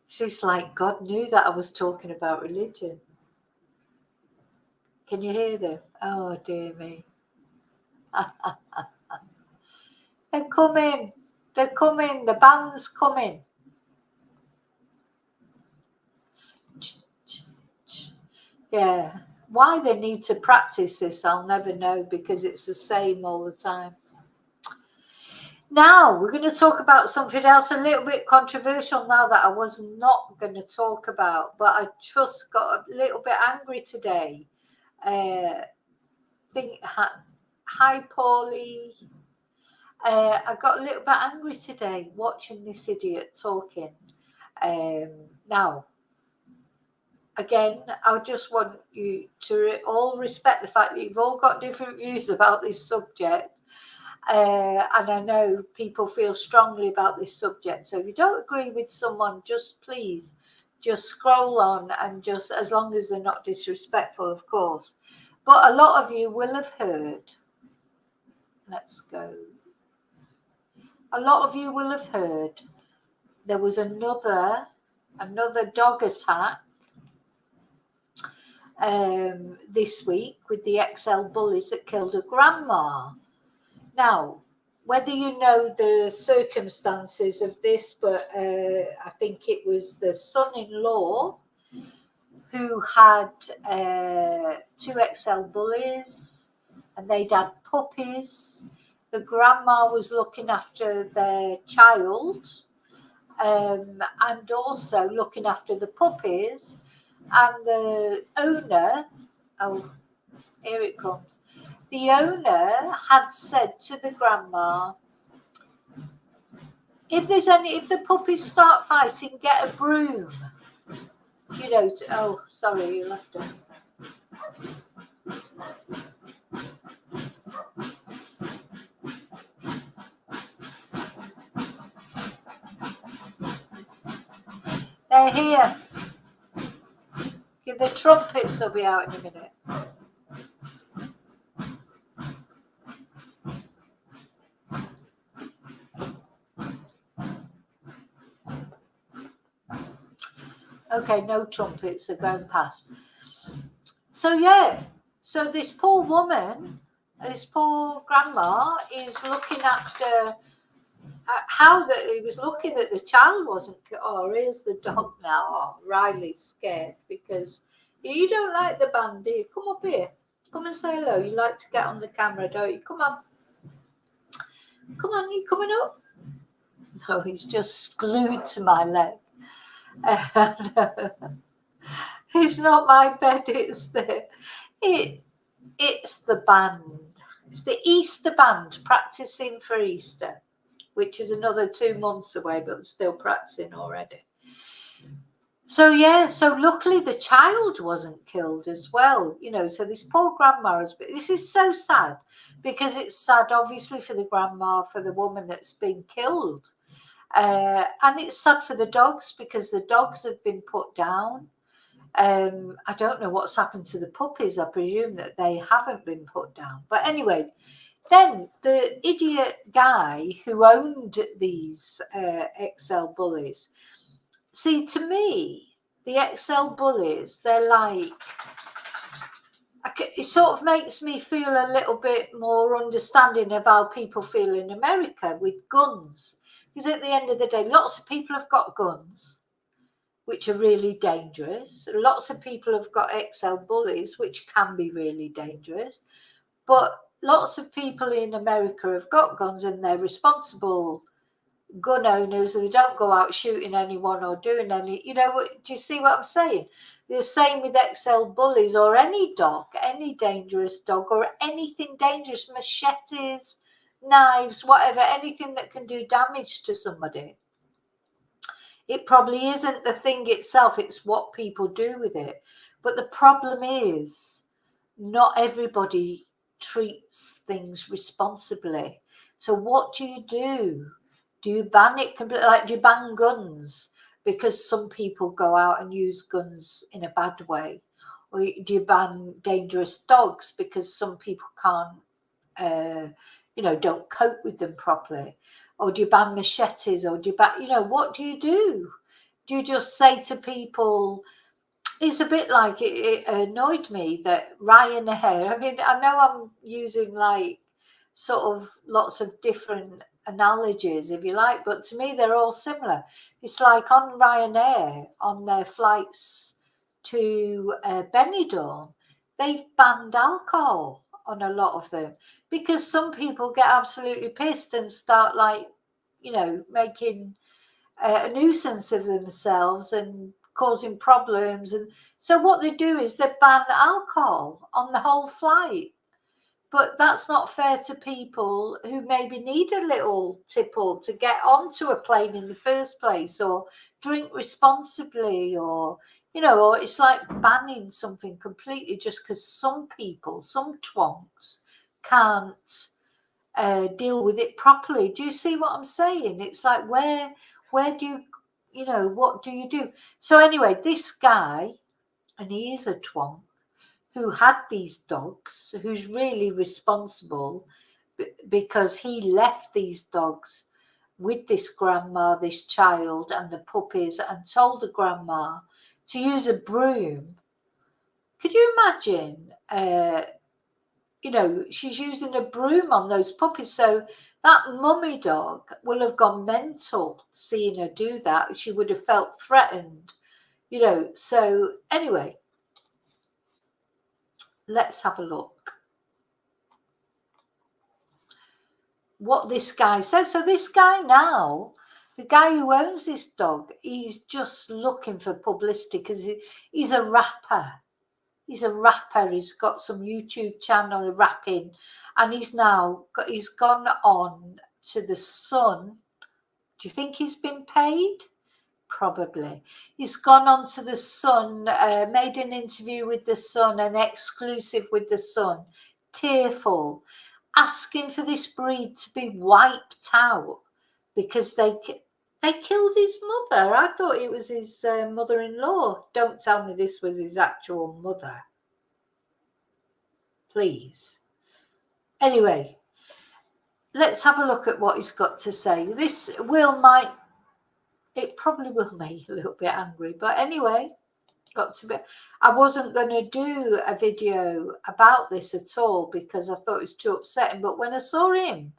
She's like, God knew that I was talking about religion. Can you hear them? Oh, dear me. They're coming. They're coming. The band's coming. Yeah. Why they need to practice this, I'll never know, because it's the same all the time. Now, we're going to talk about something else a little bit controversial now that I was not going to talk about, but I just got a little bit angry today. Hi, Paulie. I got a little bit angry today watching this idiot talking. Now, again, I just want you to all respect the fact that you've all got different views about this subject. And I know people feel strongly about this subject. So if you don't agree with someone, just please, just scroll on, and just as long as they're not disrespectful, of course. But a lot of you will have heard. Let's go. A lot of you will have heard there was another dog attack this week with the XL bullies that killed a grandma. Now, whether you know the circumstances of this, but I think it was the son-in-law who had 2 XL bullies, and they'd had puppies. The grandma was looking after their child, and also looking after the puppies. And the owner, oh, here it comes. The owner had said to the grandma, if the puppies start fighting, get a broom. You know, oh, sorry, you left it. They're here. The trumpets will be out in a minute. Okay, no trumpets are going past. So yeah, so this poor woman, this poor grandma is looking after he was looking that the child wasn't. Oh, here's the dog now. Oh, Riley's scared because you don't like the band, do you? Come up here. Come and say hello. You like to get on the camera, don't you? Come on. Come on, you coming up? No, he's just glued to my leg. It's not my bed, it's the band. It's the Easter band practicing for Easter, which is another 2 months away, but still practicing already. So yeah, so luckily the child wasn't killed as well, you know. So this poor grandma this is so sad, because it's sad obviously for the grandma, for the woman that's been killed. And it's sad for the dogs, because the dogs have been put down. I don't know what's happened to the puppies. I presume that they haven't been put down. But anyway, then the idiot guy who owned these XL bullies. See, to me, the XL bullies, they're like, it sort of makes me feel a little bit more understanding of how people feel in America with guns. Because at the end of the day, lots of people have got guns, which are really dangerous. Lots of people have got XL bullies, which can be really dangerous. But lots of people in America have got guns, and they're responsible gun owners, and they don't go out shooting anyone or doing any, you know, do you see what I'm saying? The same with XL bullies, or any dog, any dangerous dog, or anything dangerous, machetes, knives, whatever, anything that can do damage to somebody. It probably isn't the thing itself, it's what people do with it. But the problem is, not everybody treats things responsibly. So what do you do? Do you ban it completely? Like, do you ban guns because some people go out and use guns in a bad way? Or do you ban dangerous dogs because some people can't, don't cope with them properly? Or do you ban machetes? Or do you ban, what do you do? Do you just say to people, it's a bit like it annoyed me that Ryanair, I mean, I know I'm using like sort of lots of different analogies, if you like, but to me, they're all similar. It's like on Ryanair, on their flights to Benidorm, they've banned alcohol on a lot of them because some people get absolutely pissed and start like, making a nuisance of themselves and causing problems. And so what they do is they ban alcohol on the whole flight. But that's not fair to people who maybe need a little tipple to get onto a plane in the first place, or drink responsibly, or or it's like banning something completely just because some people, some twonks, can't deal with it properly. Do you see what I'm saying? It's like where do you, what do you do? So anyway, this guy, and he is a twonk, who had these dogs, who's really responsible because he left these dogs with this grandma, this child, and the puppies, and told the grandma to use a broom. Could you imagine? She's using a broom on those puppies. So that mummy dog will have gone mental seeing her do that. She would have felt threatened, So anyway, let's have a look what this guy says. So this guy now, the guy who owns this dog, he's just looking for publicity because he's a rapper. He's a rapper. He's got some YouTube channel rapping, and he's gone on to the Sun. Do you think he's been paid? Probably. He's gone on to the Sun, made an interview with the Sun, an exclusive with the Sun, tearful, asking for this breed to be wiped out because they killed his mother. I thought it was his mother-in-law. Don't tell me this was his actual mother. Please. Anyway, let's have a look at what he's got to say. It probably will make you a little bit angry. But anyway, I wasn't going to do a video about this at all because I thought it was too upsetting. But when I saw him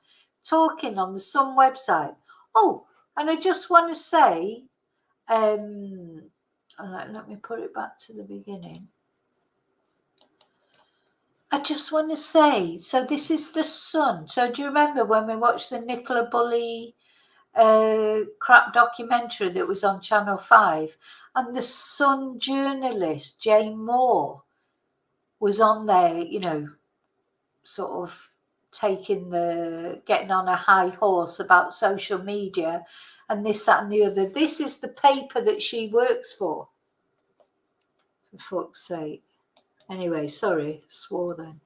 talking on the Sun website, and I just want to say, let me put it back to the beginning. I just want to say, so this is the Sun. So do you remember when we watched the Nicola Bulley crap documentary that was on Channel 5, and the Sun journalist Jane Moore was on there, sort of getting on a high horse about social media and this, that, and the other. This is the paper that she works for fuck's sake. Anyway, sorry, swore then.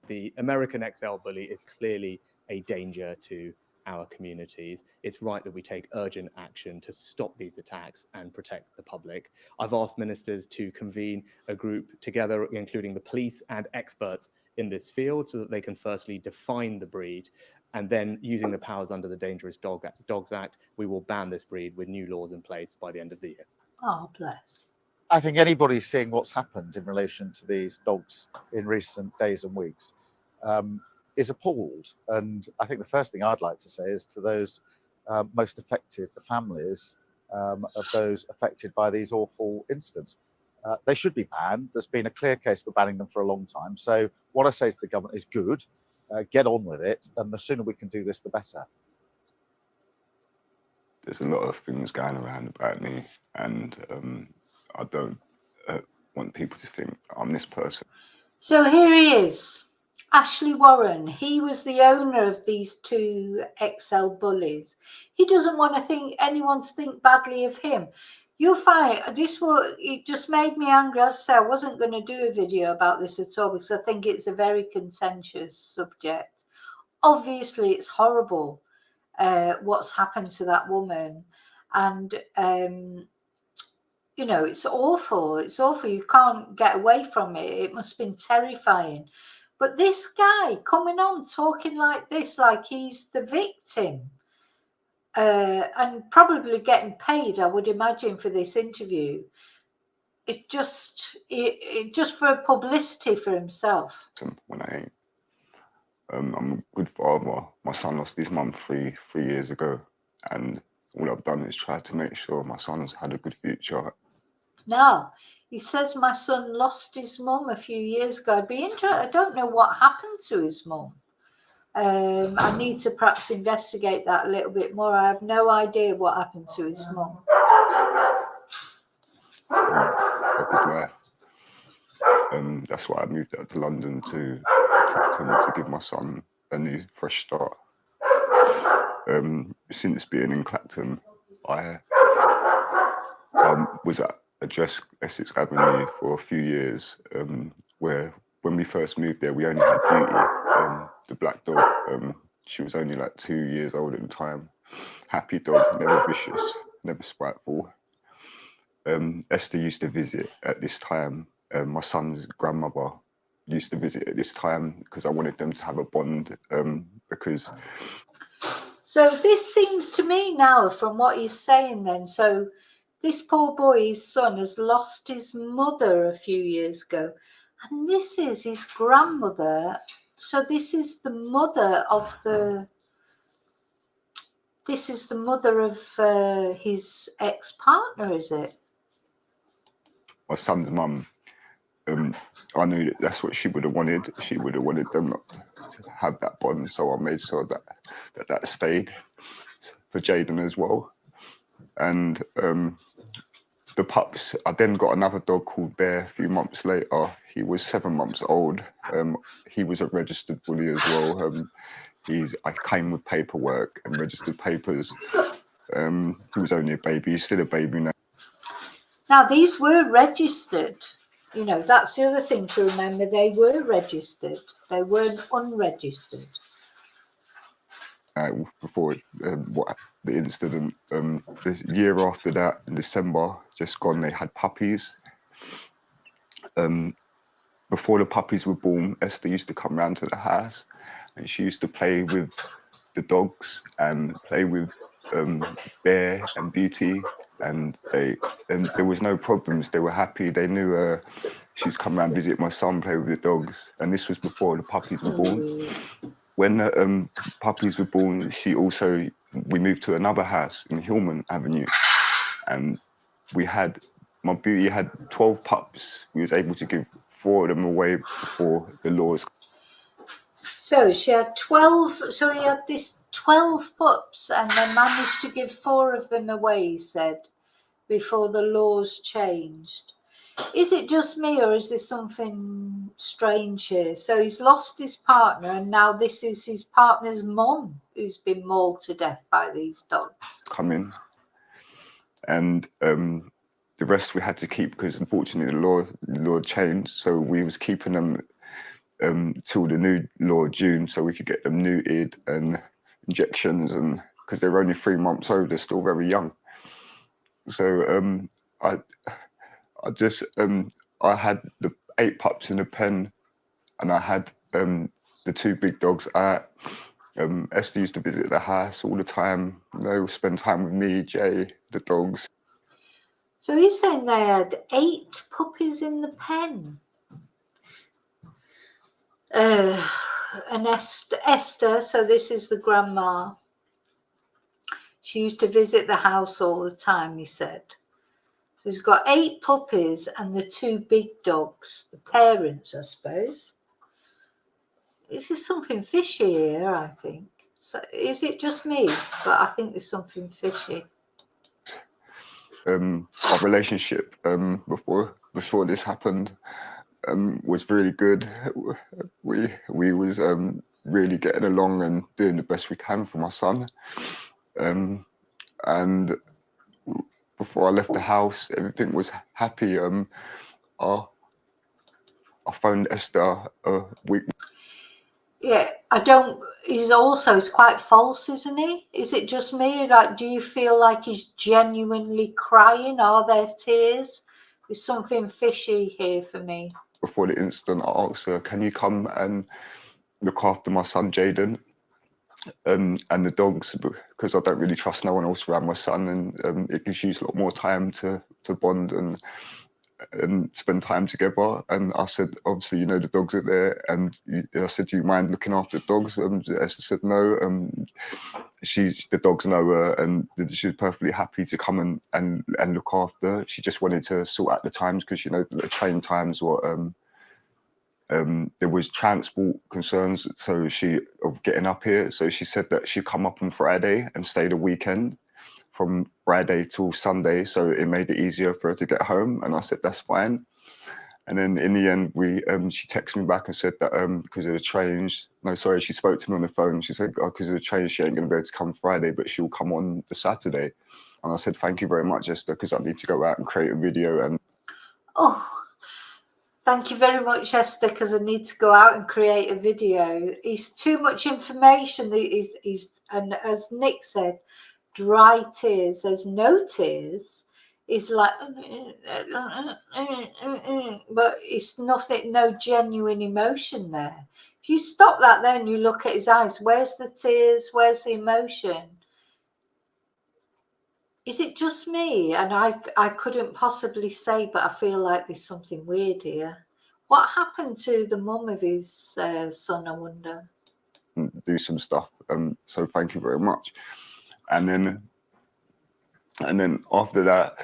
The American XL bully is clearly a danger to our communities. It's right that we take urgent action to stop these attacks and protect the public. I've asked ministers to convene a group together, including the police and experts in this field, so that they can firstly define the breed, and then using the powers under the Dangerous Dogs Act, we will ban this breed with new laws in place by the end of the year. Oh, bless. I think anybody seeing what's happened in relation to these dogs in recent days and weeks is appalled. And I think the first thing I'd like to say is to those most affected, the families of those affected by these awful incidents. They should be banned. There's been a clear case for banning them for a long time. So what I say to the government is good, get on with it. And the sooner we can do this, the better. There's a lot of things going around about me, and I don't want people to think I'm this person. So here he is, Ashley Warren. He was the owner of these two XL bullies. He doesn't want anyone to think badly of him. You'll find it just made me angry. As I say, I wasn't going to do a video about this at all because I think it's a very contentious subject. Obviously, it's horrible what's happened to that woman, and it's awful. It's awful. You can't get away from it. It must have been terrifying. But this guy coming on talking like this, like he's the victim, and probably getting paid, I would imagine, for this interview. It just for publicity for himself. When I ain't. I'm a good father. My son lost his mum three years ago, and all I've done is try to make sure my son's had a good future. Now, he says my son lost his mum a few years ago. I'd be interested. I don't know what happened to his mum. I need to perhaps investigate that a little bit more. I have no idea what happened to his mum. A good life. That's why I moved out to London to Clacton to give my son a new fresh start. Since being in Clacton, I was at Address Essex Avenue for a few years, where when we first moved there, we only had Beauty, the black dog. She was only like 2 years old at the time. Happy dog, never vicious, never spiteful. Esther used to visit at this time. My son's grandmother used to visit at this time because I wanted them to have a bond, because... So this seems to me now, from what he's saying then, so this poor boy, his son, has lost his mother a few years ago, and this is his grandmother. So this is the mother of his ex-partner, is it? My son's mum, I knew that's what she would have wanted. She would have wanted them not to have that bond, so I made sure that stayed for Jaden as well. And the pups, I then got another dog called Bear a few months later. He was 7 months old. He was a registered bully as well. I came with paperwork and registered papers. He was only a baby. He's still a baby now. Now, these were registered. You know, that's the other thing to remember. They were registered. They weren't unregistered. Before the incident, this year after that, in December, just gone, they had puppies. Before the puppies were born, Esther used to come round to the house, and she used to play with the dogs and play with Bear and Beauty, and there was no problems. They were happy. They knew she was coming around, visit my son, play with the dogs, and this was before the puppies were born. When the puppies were born, we moved to another house in Hillman Avenue, and my Beauty had 12 pups. We was able to give 4 of them away before the laws. So she had 12. So he had this 12 pups, and they managed to give 4 of them away, he said, before the laws changed. Is it just me, or is there something strange here? So he's lost his partner, and now this is his partner's mum who's been mauled to death by these dogs. Come in, and the rest we had to keep because unfortunately the law changed. So we was keeping them till the new law June, so we could get them neutered and injections, and because they're only 3 months old, they're still very young. So I had the 8 pups in a pen, and I had the 2 big dogs out. Esther used to visit the house all the time. They would spend time with me, Jay, the dogs. So he's saying they had 8 puppies in the pen. And Esther, so this is the grandma. She used to visit the house all the time, he said. So he's got 8 puppies and the 2 big dogs, the parents, I suppose. This is something fishy here, I think. So is it just me? But I think there's something fishy. Our relationship before this happened was really good. We was really getting along and doing the best we can for my son. And before I left the house, everything was happy. I phoned Esther a week. Yeah, he's quite false, isn't he? Is it just me? Like, do you feel like he's genuinely crying? Are there tears? There's something fishy here for me. before the incident, I asked her, can you come and look after my son Jaden and the dogs, because I don't really trust no one else around my son, and it gives you a lot more time to bond and spend time together. And I said, obviously, you know, the dogs are there, and I said, do you mind looking after the dogs? Esther said no. The dogs know her, and she's perfectly happy to come and look after. She just wanted to sort out the times, because, you know, the train times were there was transport concerns, so of getting up here. So she said that she'd come up on Friday and stay the weekend from Friday till Sunday, so it made it easier for her to get home. And I said, that's fine. And then in the end, she texted me back and said that because of the trains, she spoke to me on the phone. She said, because of the trains, she ain't going to be able to come Friday, but she'll come on the Saturday. And I said, thank you very much, Esther, because I need to go out and create a video. And thank you very much, Esther, because I need to go out and create a video. It's too much information. And as Nick said, dry tears. There's no tears. It's like, but it's nothing, no genuine emotion there. If you stop that there and you look at his eyes, where's the tears? Where's the emotion? Is it just me? And I couldn't possibly say, but I feel like there's something weird here. What happened to the mum of his son, I wonder? Do some stuff. So thank you very much. And then after that,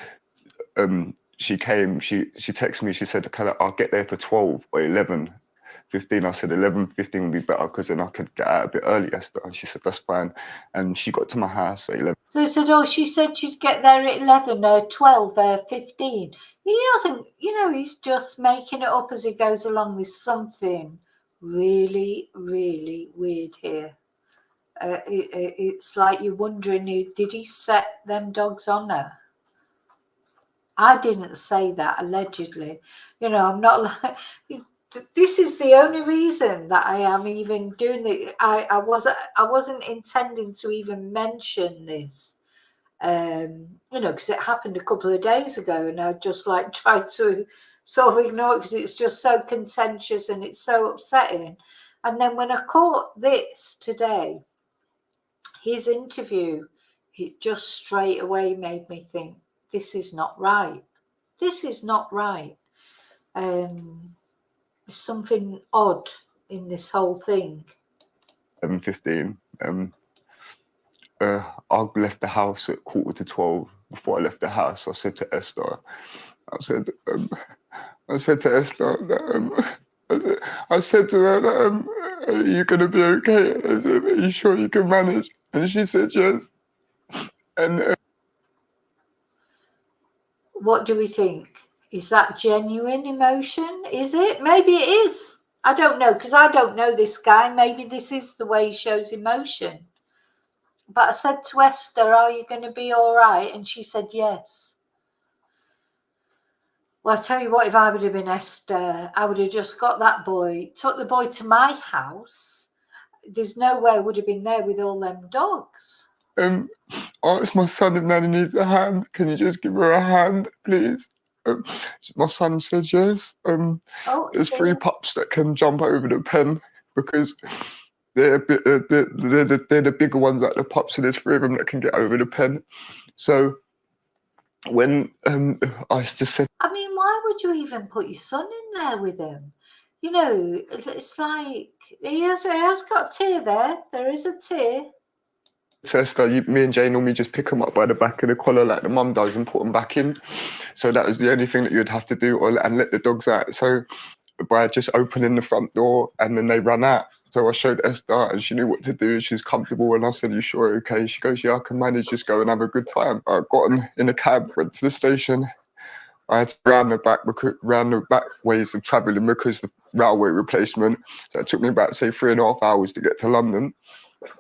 she came. She texted me. She said, I'll get there for 12 or 11:15. I said 11:15 would be better, because then I could get out a bit early, Esther. And she said, that's fine. And she got to my house at 11. So I said, she said she'd get there at 11 or 12 or 15. He hasn't, he's just making it up as he goes along. There's something really, really weird here. It's like you're wondering, did he set them dogs on her? I didn't say that, allegedly. I'm not like... This is the only reason that I am even doing it. I wasn't intending to even mention this, because it happened a couple of days ago, and I just tried to sort of ignore it because it's just so contentious and it's so upsetting. And then when I caught this today, his interview, it just straight away made me think, this is not right. This is not right. There's something odd in this whole thing. 11:15. I left the house at 11:45. Before I left the house, I said to Esther, I said to Esther that I said to her that are you gonna be okay? I said, are you sure you can manage? And she said yes. And what do we think? Is that genuine emotion? Is it? Maybe it is. I don't know, because I don't know this guy. Maybe this is the way he shows emotion. But I said to Esther, are you going to be all right? And she said yes. Well, I tell you what, if I would have been Esther, I would have just got that boy, took the boy to my house. There's no way I would have been there with all them dogs. I asked my son if Nanny needs a hand. Can you just give her a hand, please? My son said yes. There's 3 pups that can jump over the pen, because they're the bigger ones like the pups, so there's 3 of them that can get over the pen. So when I just said, I mean, why would you even put your son in there with him? It's like he has got a tear there. There is a tear. Esther, me and Jay normally just pick them up by the back of the collar like the mum does and put them back in. So that was the only thing that you'd have to do, and let the dogs out. So by just opening the front door, and then they run out. So I showed Esther and she knew what to do. She's comfortable. And I said, you sure okay? She goes, yeah, I can manage. Just go and have a good time. I got in a cab, went to the station. I had to round the back ways of travelling because the railway replacement. So it took me about, say, 3.5 hours to get to London.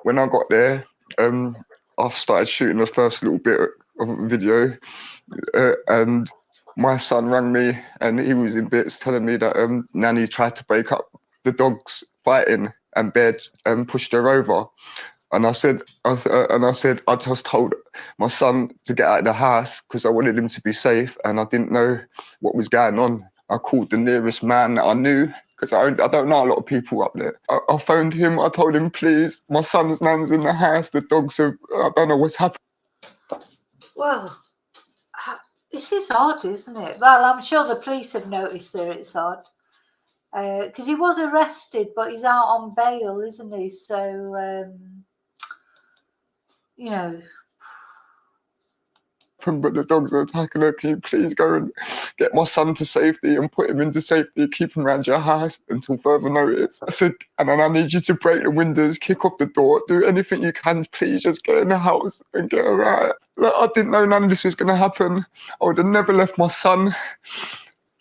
When I got there, I started shooting the first little bit of a video, and my son rang me, and he was in bits telling me that Nanny tried to break up the dogs fighting, and Bear pushed her over. And I just told my son to get out of the house because I wanted him to be safe, and I didn't know what was going on. I called the nearest man that I knew, because I don't know a lot of people up there. I phoned him, I told him, please, my son's nan's in the house, the dogs have, I don't know what's happened. Well, this is odd, isn't it? Well, I'm sure the police have noticed that it's odd. Because he was arrested, but he's out on bail, isn't he? So, you know. But the dogs are attacking her. Can you please go and get my son to safety and put him into safety, keep him around your house until further notice? I said, and then I need you to break the windows, kick off the door, do anything you can. Please just get in the house and get her out. Like, I didn't know none of this was going to happen. I would have never left my son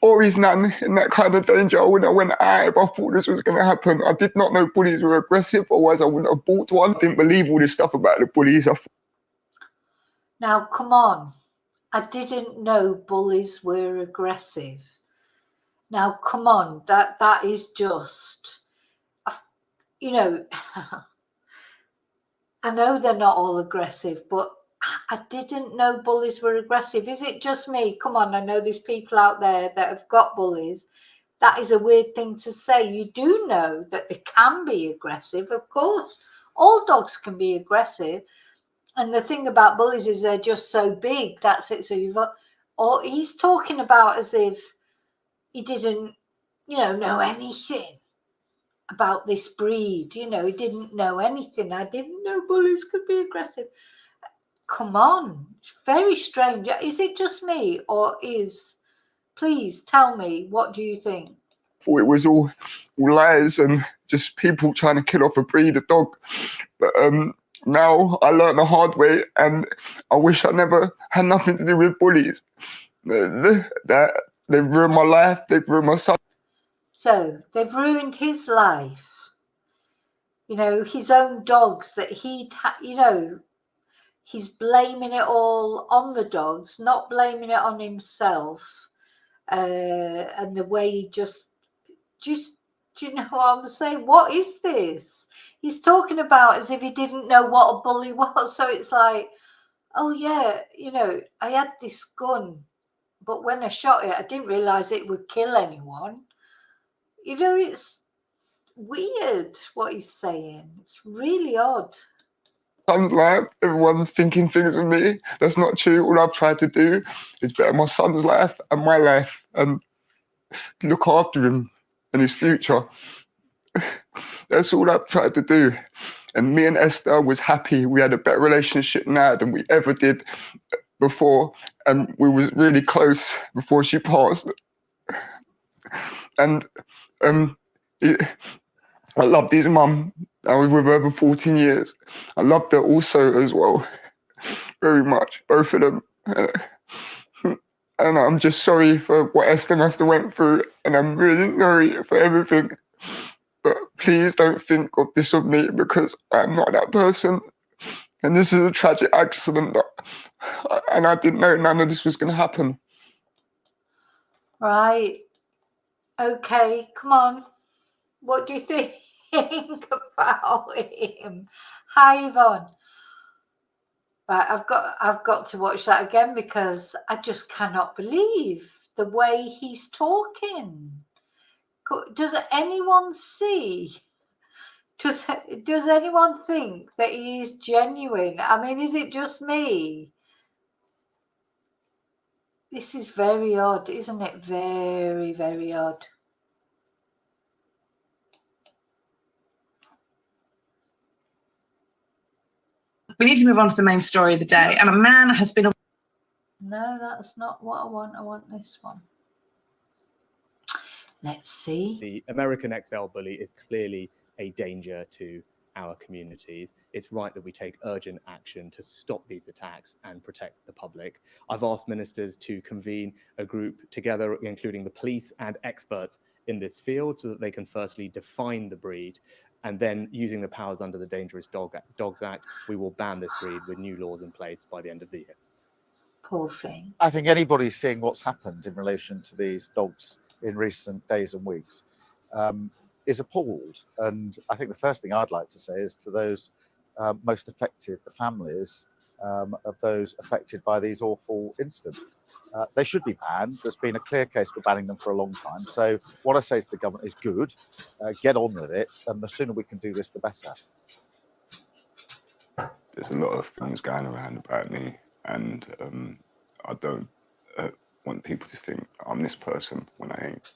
or his nan in that kind of danger. I wouldn't have went out if I thought this was going to happen. I did not know bullies were aggressive, otherwise I wouldn't have bought one. I didn't believe all this stuff about the bullies. Now, come on. I didn't know bullies were aggressive. Now, come on. That is just, you know, I know they're not all aggressive, but I didn't know bullies were aggressive. Is it just me? Come on, I know there's people out there that have got bullies. That is a weird thing to say. You do know that they can be aggressive, of course. All dogs can be aggressive. And the thing about bullies is they're just so big. That's it. So you've got, or he's talking about as if he didn't, know anything about this breed. He didn't know anything. I didn't know bullies could be aggressive. Come on. It's very strange. Is it just me or please tell me, what do you think? Thought it was all lies and just people trying to kill off a breed of dog. But now I learned the hard way, and I wish I never had nothing to do with bullies. They've ruined my life, they've ruined my son. So they've ruined his life. His own dogs that he's blaming it all on the dogs, not blaming it on himself. And the way he just, do you know what I'm saying? What is this? He's talking about as if he didn't know what a bully was. So it's like, oh yeah, I had this gun, but when I shot it, I didn't realize it would kill anyone. It's weird what he's saying. It's really odd. Son's life, everyone's thinking things of me. That's not true. All I've tried to do is better my son's life and my life and look after him and his future. That's all I've tried to do. And me and Esther was happy. We had a better relationship now than we ever did before. And we was really close before she passed. And I loved his mum. I was with her for 14 years. I loved her also as well, very much, both of them. And I'm just sorry for what Esther must have went through, and I'm really sorry for everything. But please don't think of this of me, because I'm not that person. And this is a tragic accident, and I didn't know none of this was going to happen. Right. Okay, come on. What do you think about him? Hi, Yvonne. Right, I've got to watch that again, because I just cannot believe the way he's talking. Does anyone see? Does anyone think that he is genuine? I mean, is it just me? This is very odd, isn't it? Very, very odd. We need to move on to the main story of the day. And a man has been... No, that's not what I want. I want this one. Let's see. The American XL bully is clearly a danger to our communities. It's right that we take urgent action to stop these attacks and protect the public. I've asked ministers to convene a group together, including the police and experts in this field, so that they can firstly define the breed, and then, using the powers under the Dangerous Dogs Act, we will ban this breed with new laws in place by the end of the year. Poor thing. I think anybody seeing what's happened in relation to these dogs in recent days and weeks is appalled. And I think the first thing I'd like to say is to those most affected, the families, of those affected by these awful incidents. They should be banned. There's been a clear case for banning them for a long time. So what I say to the government is good, get on with it, and the sooner we can do this, the better. There's a lot of things going around about me, and I don't want people to think I'm this person when I ain't.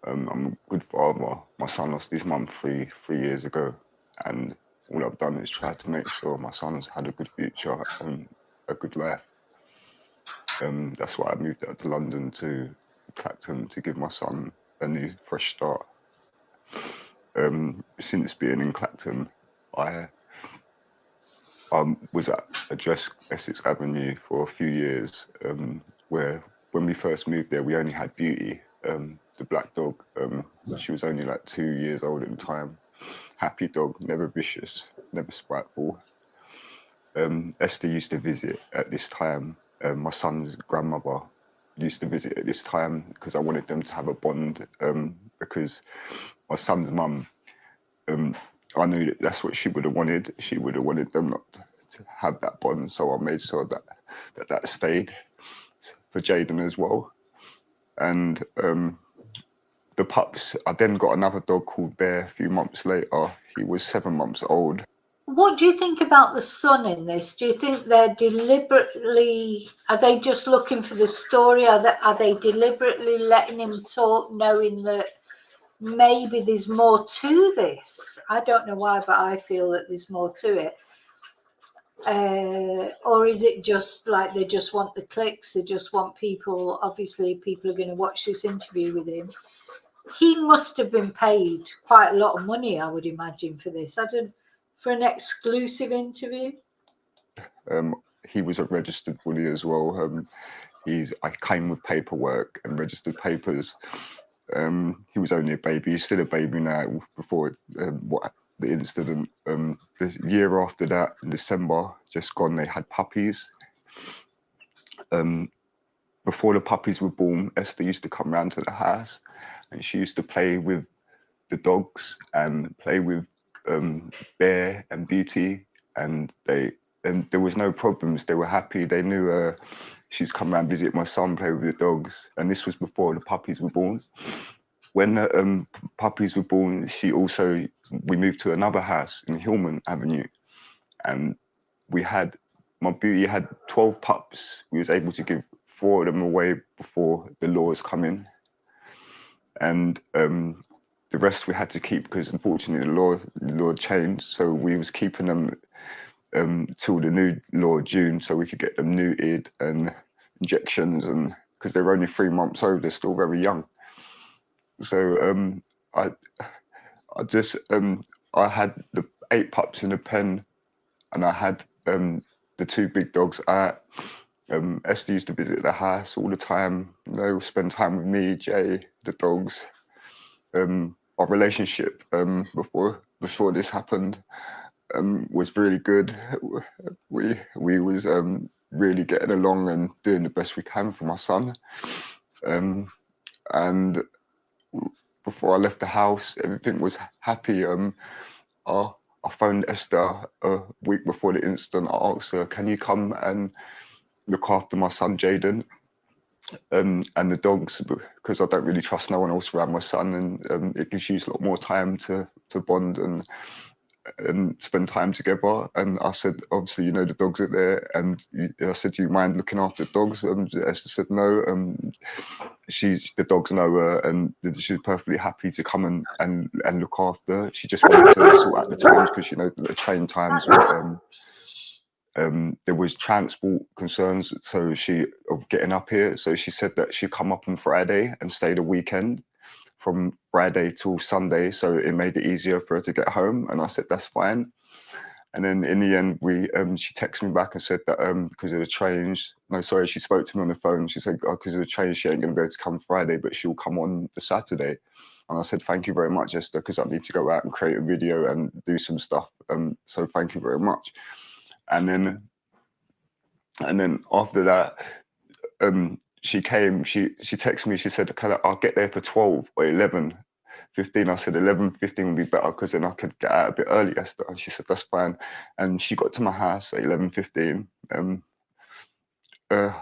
I'm a good father. My son lost his mum three years ago, and all I've done is try to make sure my son's had a good future and a good life. That's why I moved out to London to Clacton to give my son a new fresh start. Since being in Clacton, I was at Address Essex Avenue for a few years, where when we first moved there, we only had Beauty, the black dog. She was only like 2 years old at the time. Happy dog, never vicious, never spiteful. Esther used to visit at this time. My son's grandmother used to visit at this time because I wanted them to have a bond, because my son's mum, I knew that that's what she would have wanted. She would have wanted them not to have that bond, so I made sure that stayed for Jaden as well. And the pups, I then got another dog called Bear a few months later. He was 7 months old. What do you think about the son in this? Do you think they're deliberately, are they just looking for the story? Are they deliberately letting him talk, knowing that maybe there's more to this? I don't know why, but I feel that there's more to it. Or is it just like they just want the clicks? They just want people, obviously people are going to watch this interview with him. He must have been paid quite a lot of money, I would imagine, for this. For an exclusive interview. He was a registered bully as well. I came with paperwork and registered papers. He was only a baby. He's still a baby now. Before the incident, the year after that, in December, just gone, they had puppies. Before the puppies were born, Esther used to come round to the house, and she used to play with the dogs and play with Bear and Beauty, and there was no problems. They were happy. They knew she's come around, visit my son, play with the dogs, and this was before the puppies were born. When the puppies were born, we moved to another house in Hillman Avenue, and my Beauty had 12 pups. We was able to give 4 of them away before the laws come in, and the rest we had to keep because unfortunately the law changed. So we was keeping them till the new law June, so we could get them neutered and injections, and because they were only 3 months old, they're still very young. So I had the 8 pups in a pen, and I had the 2 big dogs out. Esther used to visit the house all the time. They would spend time with me, Jay, the dogs. Our relationship before this happened was really good. We was really getting along and doing the best we can for my son. And before I left the house, everything was happy. I phoned Esther a week before the incident. I asked her, "Can you come and look after my son Jaden and the dogs, because I don't really trust no one else around my son, and it gives you a lot more time to bond and spend time together." And I said, "Obviously, the dogs are there." And I said, "Do you mind looking after the dogs?" Esther said no. The dogs know her, and she's perfectly happy to come and look after. She just wanted to sort out the times, because the train times were, there was transport concerns, of getting up here. So she said that she'd come up on Friday and stay the weekend from Friday till Sunday, so it made it easier for her to get home. And I said, that's fine. And then in the end, she texted me back and said that because of the trains, she spoke to me on the phone. She said, because of the trains, she ain't going to be able to come Friday, but she'll come on the Saturday. And I said, thank you very much, Esther, because I need to go out and create a video and do some stuff. So thank you very much. And then after that, she came, she texted me, she said, I'll get there for 12 or 11. 11:15. I said 11:15 would be better because then I could get out a bit early, Esther. And she said, that's fine. And she got to my house at 11:15. I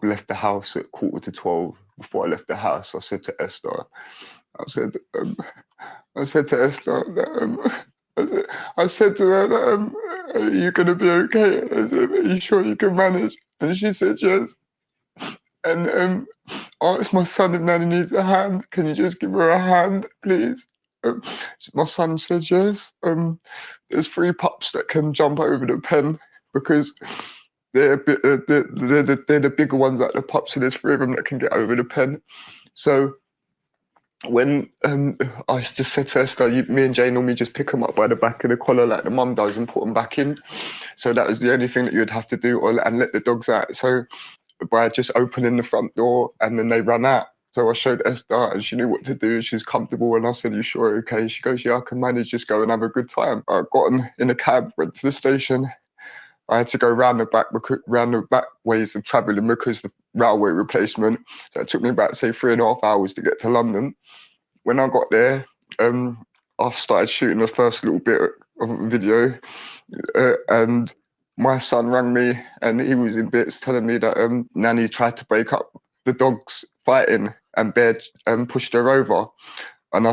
left the house at 11:45. Before I left the house, I said to Esther, I said to Esther that I said to her that are you gonna be okay? I said, are you sure you can manage? And she said yes. And I asked my son if Nanny needs a hand. Can you just give her a hand, please? My son said yes. There's 3 pups that can jump over the pen because they're the bigger ones like the pups, so there's 3 of them that can get over the pen. So when I just said to Esther, me and Jay normally just pick them up by the back of the collar like the mum does and put them back in. So that was the only thing that you'd have to do, and let the dogs out. So by just opening the front door and then they run out. So I showed Esther and she knew what to do. She's comfortable. And I said, you sure? Okay. She goes, yeah, I can manage. Just go and have a good time. I got in a cab, went to the station. I had to go round the back ways of travelling because the railway replacement. So it took me about, say, 3.5 hours to get to London. When I got there, I started shooting the first little bit of a video, and my son rang me and he was in bits telling me that Nanny tried to break up the dogs fighting and Bear pushed her over. And I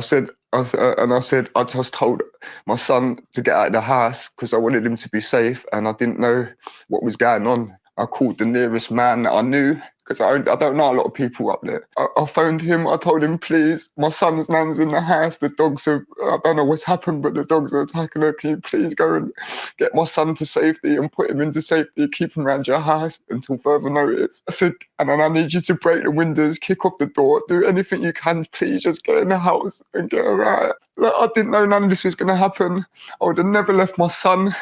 just told my son to get out of the house because I wanted him to be safe and I didn't know what was going on. I called the nearest man that I knew because I don't know a lot of people up there. I phoned him. I told him, please, my son's nan's in the house. The dogs I don't know what's happened, but the dogs are attacking her. Can you please go and get my son to safety and put him into safety, keep him around your house until further notice? I said, and then I need you to break the windows, kick off the door, do anything you can, please, just get in the house and get her out. Like, I didn't know none of this was going to happen. I would have never left my son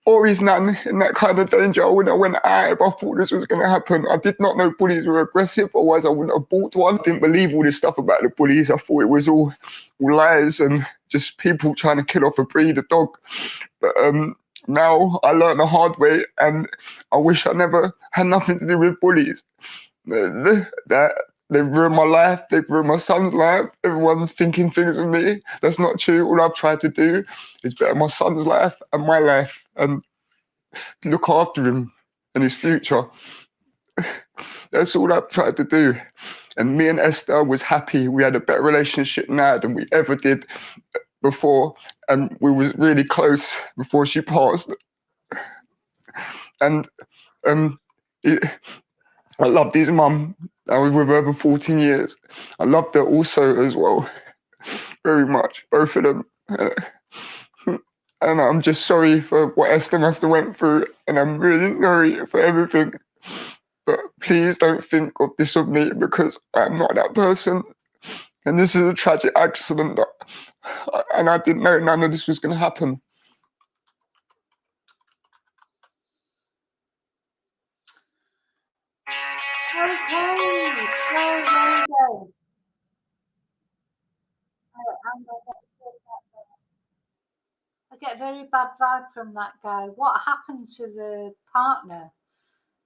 or his nan in that kind of danger. I wouldn't have went out if I thought this was going to happen. I did not know bullies were aggressive, otherwise I wouldn't have bought one. I didn't believe all this stuff about the bullies. I thought it was all lies and just people trying to kill off a breed of dog. But now I learned the hard way and I wish I never had nothing to do with bullies. They've ruined my life, they've ruined my son's life. Everyone's thinking things of me. That's not true. All I've tried to do is better my son's life and my life and look after him and his future. That's all I've tried to do. And me and Esther was happy. We had a better relationship now than we ever did before. And we was really close before she passed. And I loved his mum. I was with her for 14 years. I loved her also as well, very much, both of them. And I'm just sorry for what Esther must have went through, and I'm really sorry for everything. But please don't think of this of me because I'm not that person. And this is a tragic accident, and I didn't know none of this was going to happen. I get a very bad vibe from that guy. What happened to the partner?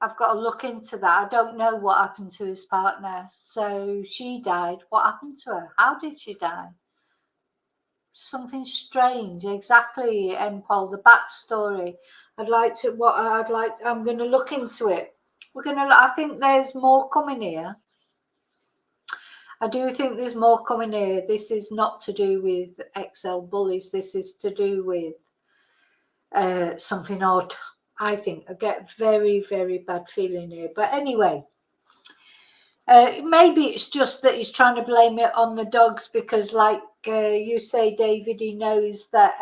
I've got to look into that. I don't know what happened to his partner. So she died. What happened to her? How did she die? Something strange. Exactly, Paul. The backstory. I'm going to look into it. I think there's more coming here. I do think there's more coming here. This is not to do with XL bullies. This is to do with something odd. I think I get very, very bad feeling here. But anyway, maybe it's just that he's trying to blame it on the dogs because, like you say, David, he knows that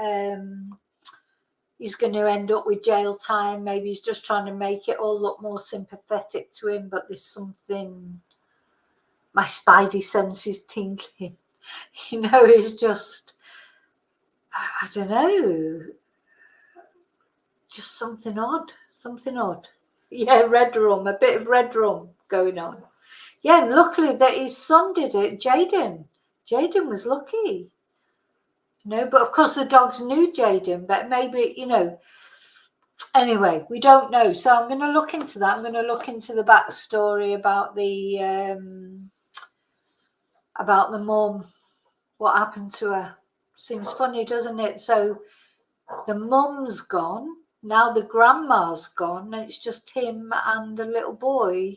he's going to end up with jail time. Maybe he's just trying to make it all look more sympathetic to him. But there's something... My spidey sense is tingling. It's just, I don't know, just something odd. Yeah, red rum, a bit of red rum going on. Yeah, and luckily that his son did it, Jaden. Jaden was lucky. But of course the dogs knew Jaden, but maybe, anyway, we don't know. So I'm going to look into that. I'm going to look into the backstory about the mum, what happened to her. Seems funny, doesn't it? So the mum's gone, now the grandma's gone, and it's just him and the little boy.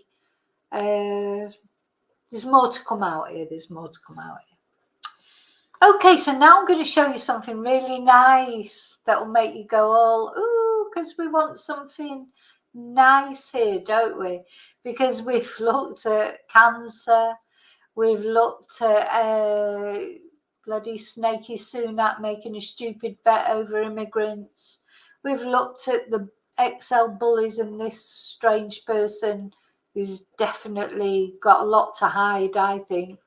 There's more to come out here. There's more to come out here. Okay, so now I'm going to show you something really nice that will make you go all, ooh, because we want something nice here, don't we? Because we've looked at cancer, we've looked at bloody snaky Sunak making a stupid bet over immigrants. We've looked at the XL bullies and this strange person who's definitely got a lot to hide, I think.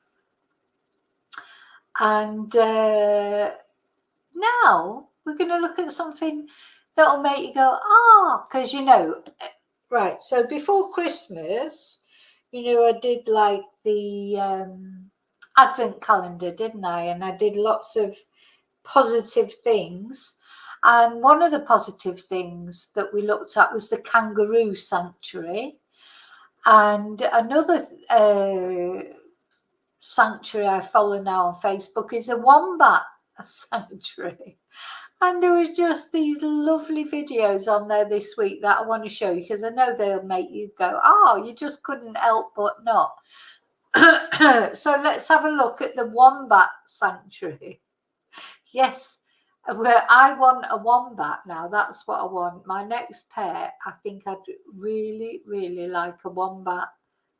And now we're going to look at something that'll make you go, because, you know, right, so before Christmas, you know, I did like the Advent calendar, didn't I? And I did lots of positive things. And one of the positive things that we looked at was the kangaroo sanctuary. And another sanctuary I follow now on Facebook is a wombat sanctuary. And there was just these lovely videos on there this week that I want to show you, because I know they'll make you go, oh, you just couldn't help but not. So let's have a look at the wombat sanctuary. Yes, where I want a wombat now. That's what I want. My next pet, I think I'd really, really like a wombat.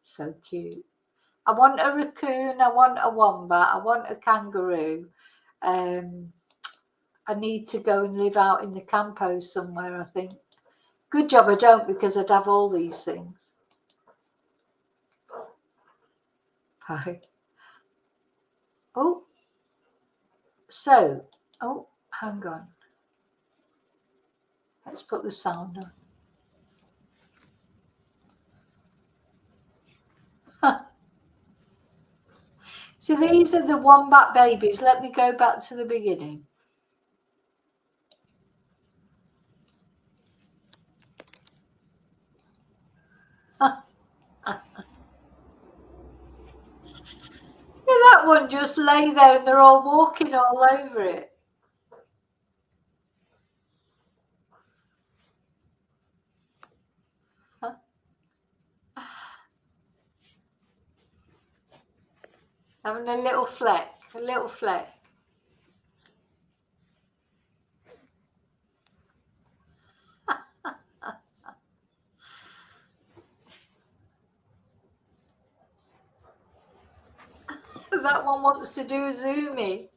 So cute. I want a raccoon. I want a wombat. I want a kangaroo. I need to go and live out in the campo somewhere, I think. Good job I don't, because I'd have all these things. Hi. Oh. So, oh, hang on. Let's put the sound on. So these are the wombat babies. Let me go back to the beginning. That one just lay there and they're all walking all over it. Having a little fleck, a little fleck. That one wants to do a zoomie.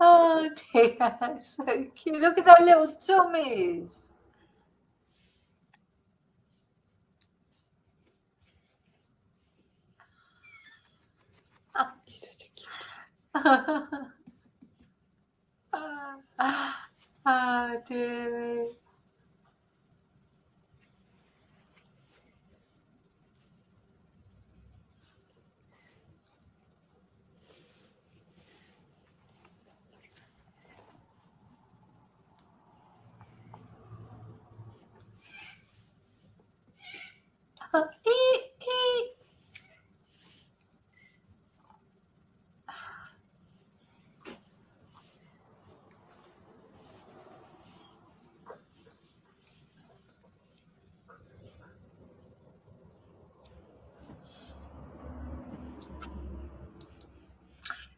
Oh dear, that's so cute. Look at their little tummies. Oh dear.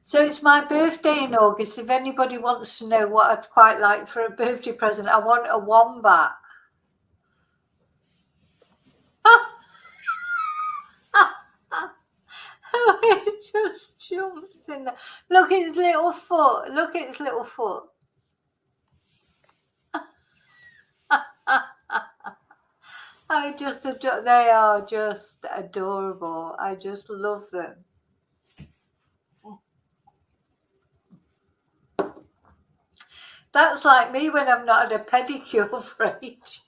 So it's my birthday in August. If anybody wants to know what I'd quite like for a birthday present, I want a wombat. It just jumps in there. Look at its little foot. Look at its little foot. I just adore. They are just adorable. I just love them. That's like me when I've not had a pedicure for ages.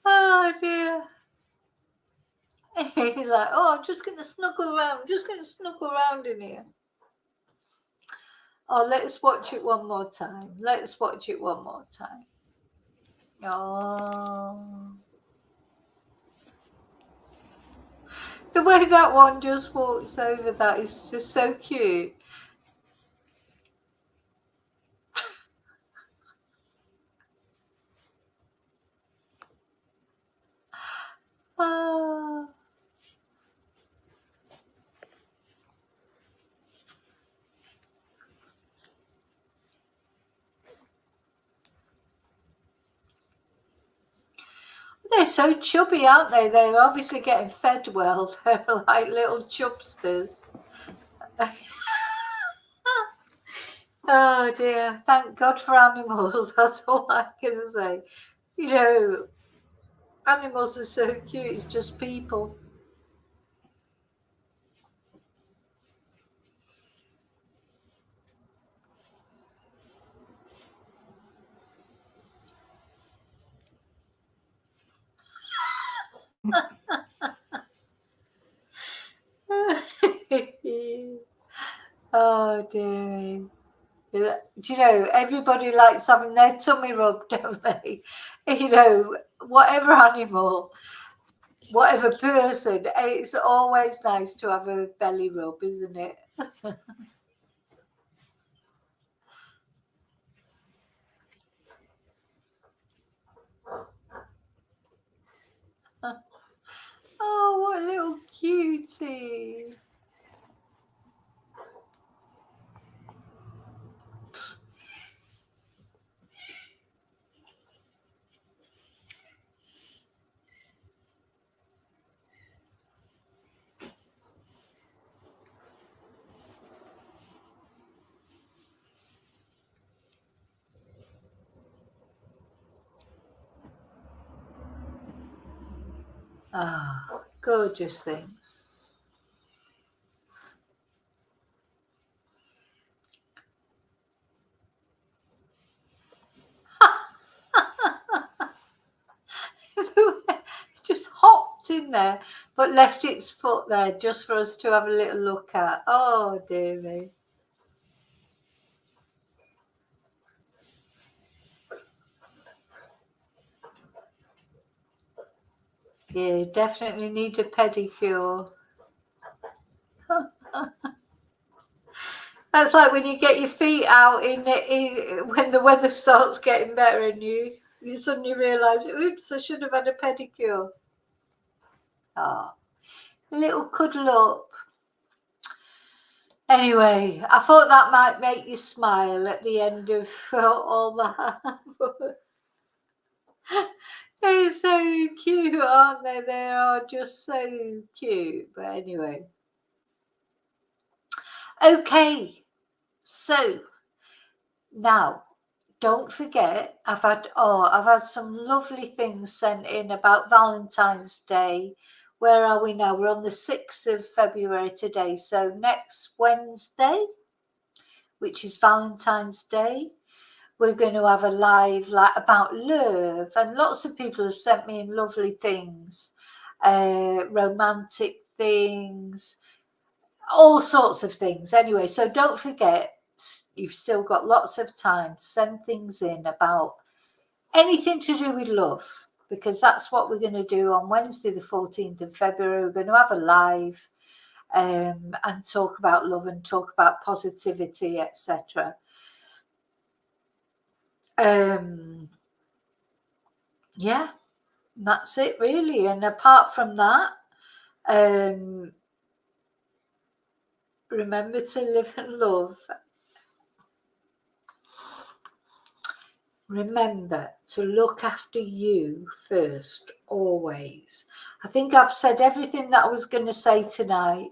Oh dear. He's like, oh, I'm just going to snuggle around. I'm just going to snuggle around in here. Oh, let's watch it one more time. Let's watch it one more time. Oh. The way that one just walks over, that is just so cute. Ah. They're so chubby, aren't they? They're obviously getting fed well. They're like little chubsters. Oh dear. Thank God for animals. That's all I can say. You know, animals are so cute. It's just people. Oh dear. Do you know, everybody likes having their tummy rubbed, don't they? You know, whatever animal, whatever person, it's always nice to have a belly rub, isn't it? Oh, what a little cutie. Ah, gorgeous things. Just hopped in there, but left its foot there just for us to have a little look at. Oh, dear me. Yeah, definitely need a pedicure. That's like when you get your feet out when the weather starts getting better and you suddenly realise, oops, I should have had a pedicure. Ah, a little cuddle up. Anyway, I thought that might make you smile at the end of all that. They're so cute, aren't they? They are just so cute. But anyway. Okay, so now don't forget, I've had some lovely things sent in about Valentine's Day. Where are we now? We're on the 6th of February today. So next Wednesday, which is Valentine's Day, we're going to have a live about love. And lots of people have sent me in lovely things, romantic things, all sorts of things. Anyway, so don't forget, you've still got lots of time to send things in about anything to do with love, because that's what we're going to do on Wednesday the 14th of February. We're going to have a live and talk about love and talk about positivity, etc. Yeah, that's it really. And apart from that, remember to live and love. Remember to look after you first, always. I think I've said everything that I was going to say tonight.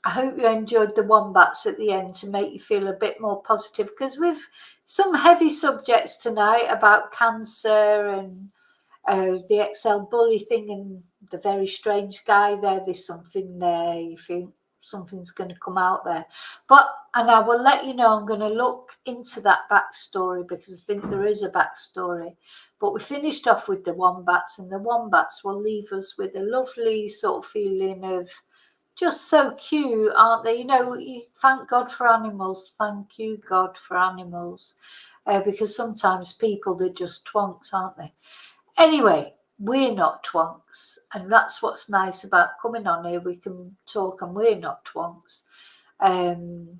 I hope you enjoyed the wombats at the end to make you feel a bit more positive, because we've some heavy subjects tonight about cancer and the XL bully thing and the very strange guy there. There's something there. You think something's going to come out there. And I will let you know, I'm going to look into that backstory, because I think there is a backstory. But we finished off with the wombats, and the wombats will leave us with a lovely sort of feeling of just so cute, aren't they? You know, thank God for animals. Thank you, God, for animals. Because sometimes people, they're just twonks, aren't they? Anyway, we're not twonks, and that's what's nice about coming on here. We can talk, and we're not twonks. And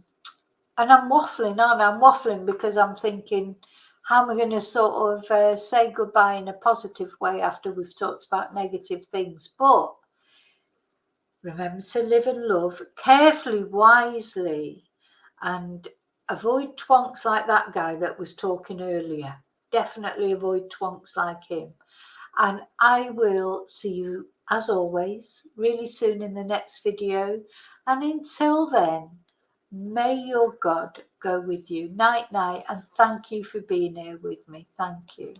I'm waffling, aren't I? I'm waffling because I'm thinking, how am I going to sort of say goodbye in a positive way after we've talked about negative things? But remember to live and love carefully, wisely, and avoid twonks like that guy that was talking earlier. Definitely avoid twonks like him. And I will see you, as always, really soon in the next video. And until then, may your God go with you. Night, night, and thank you for being here with me. Thank you.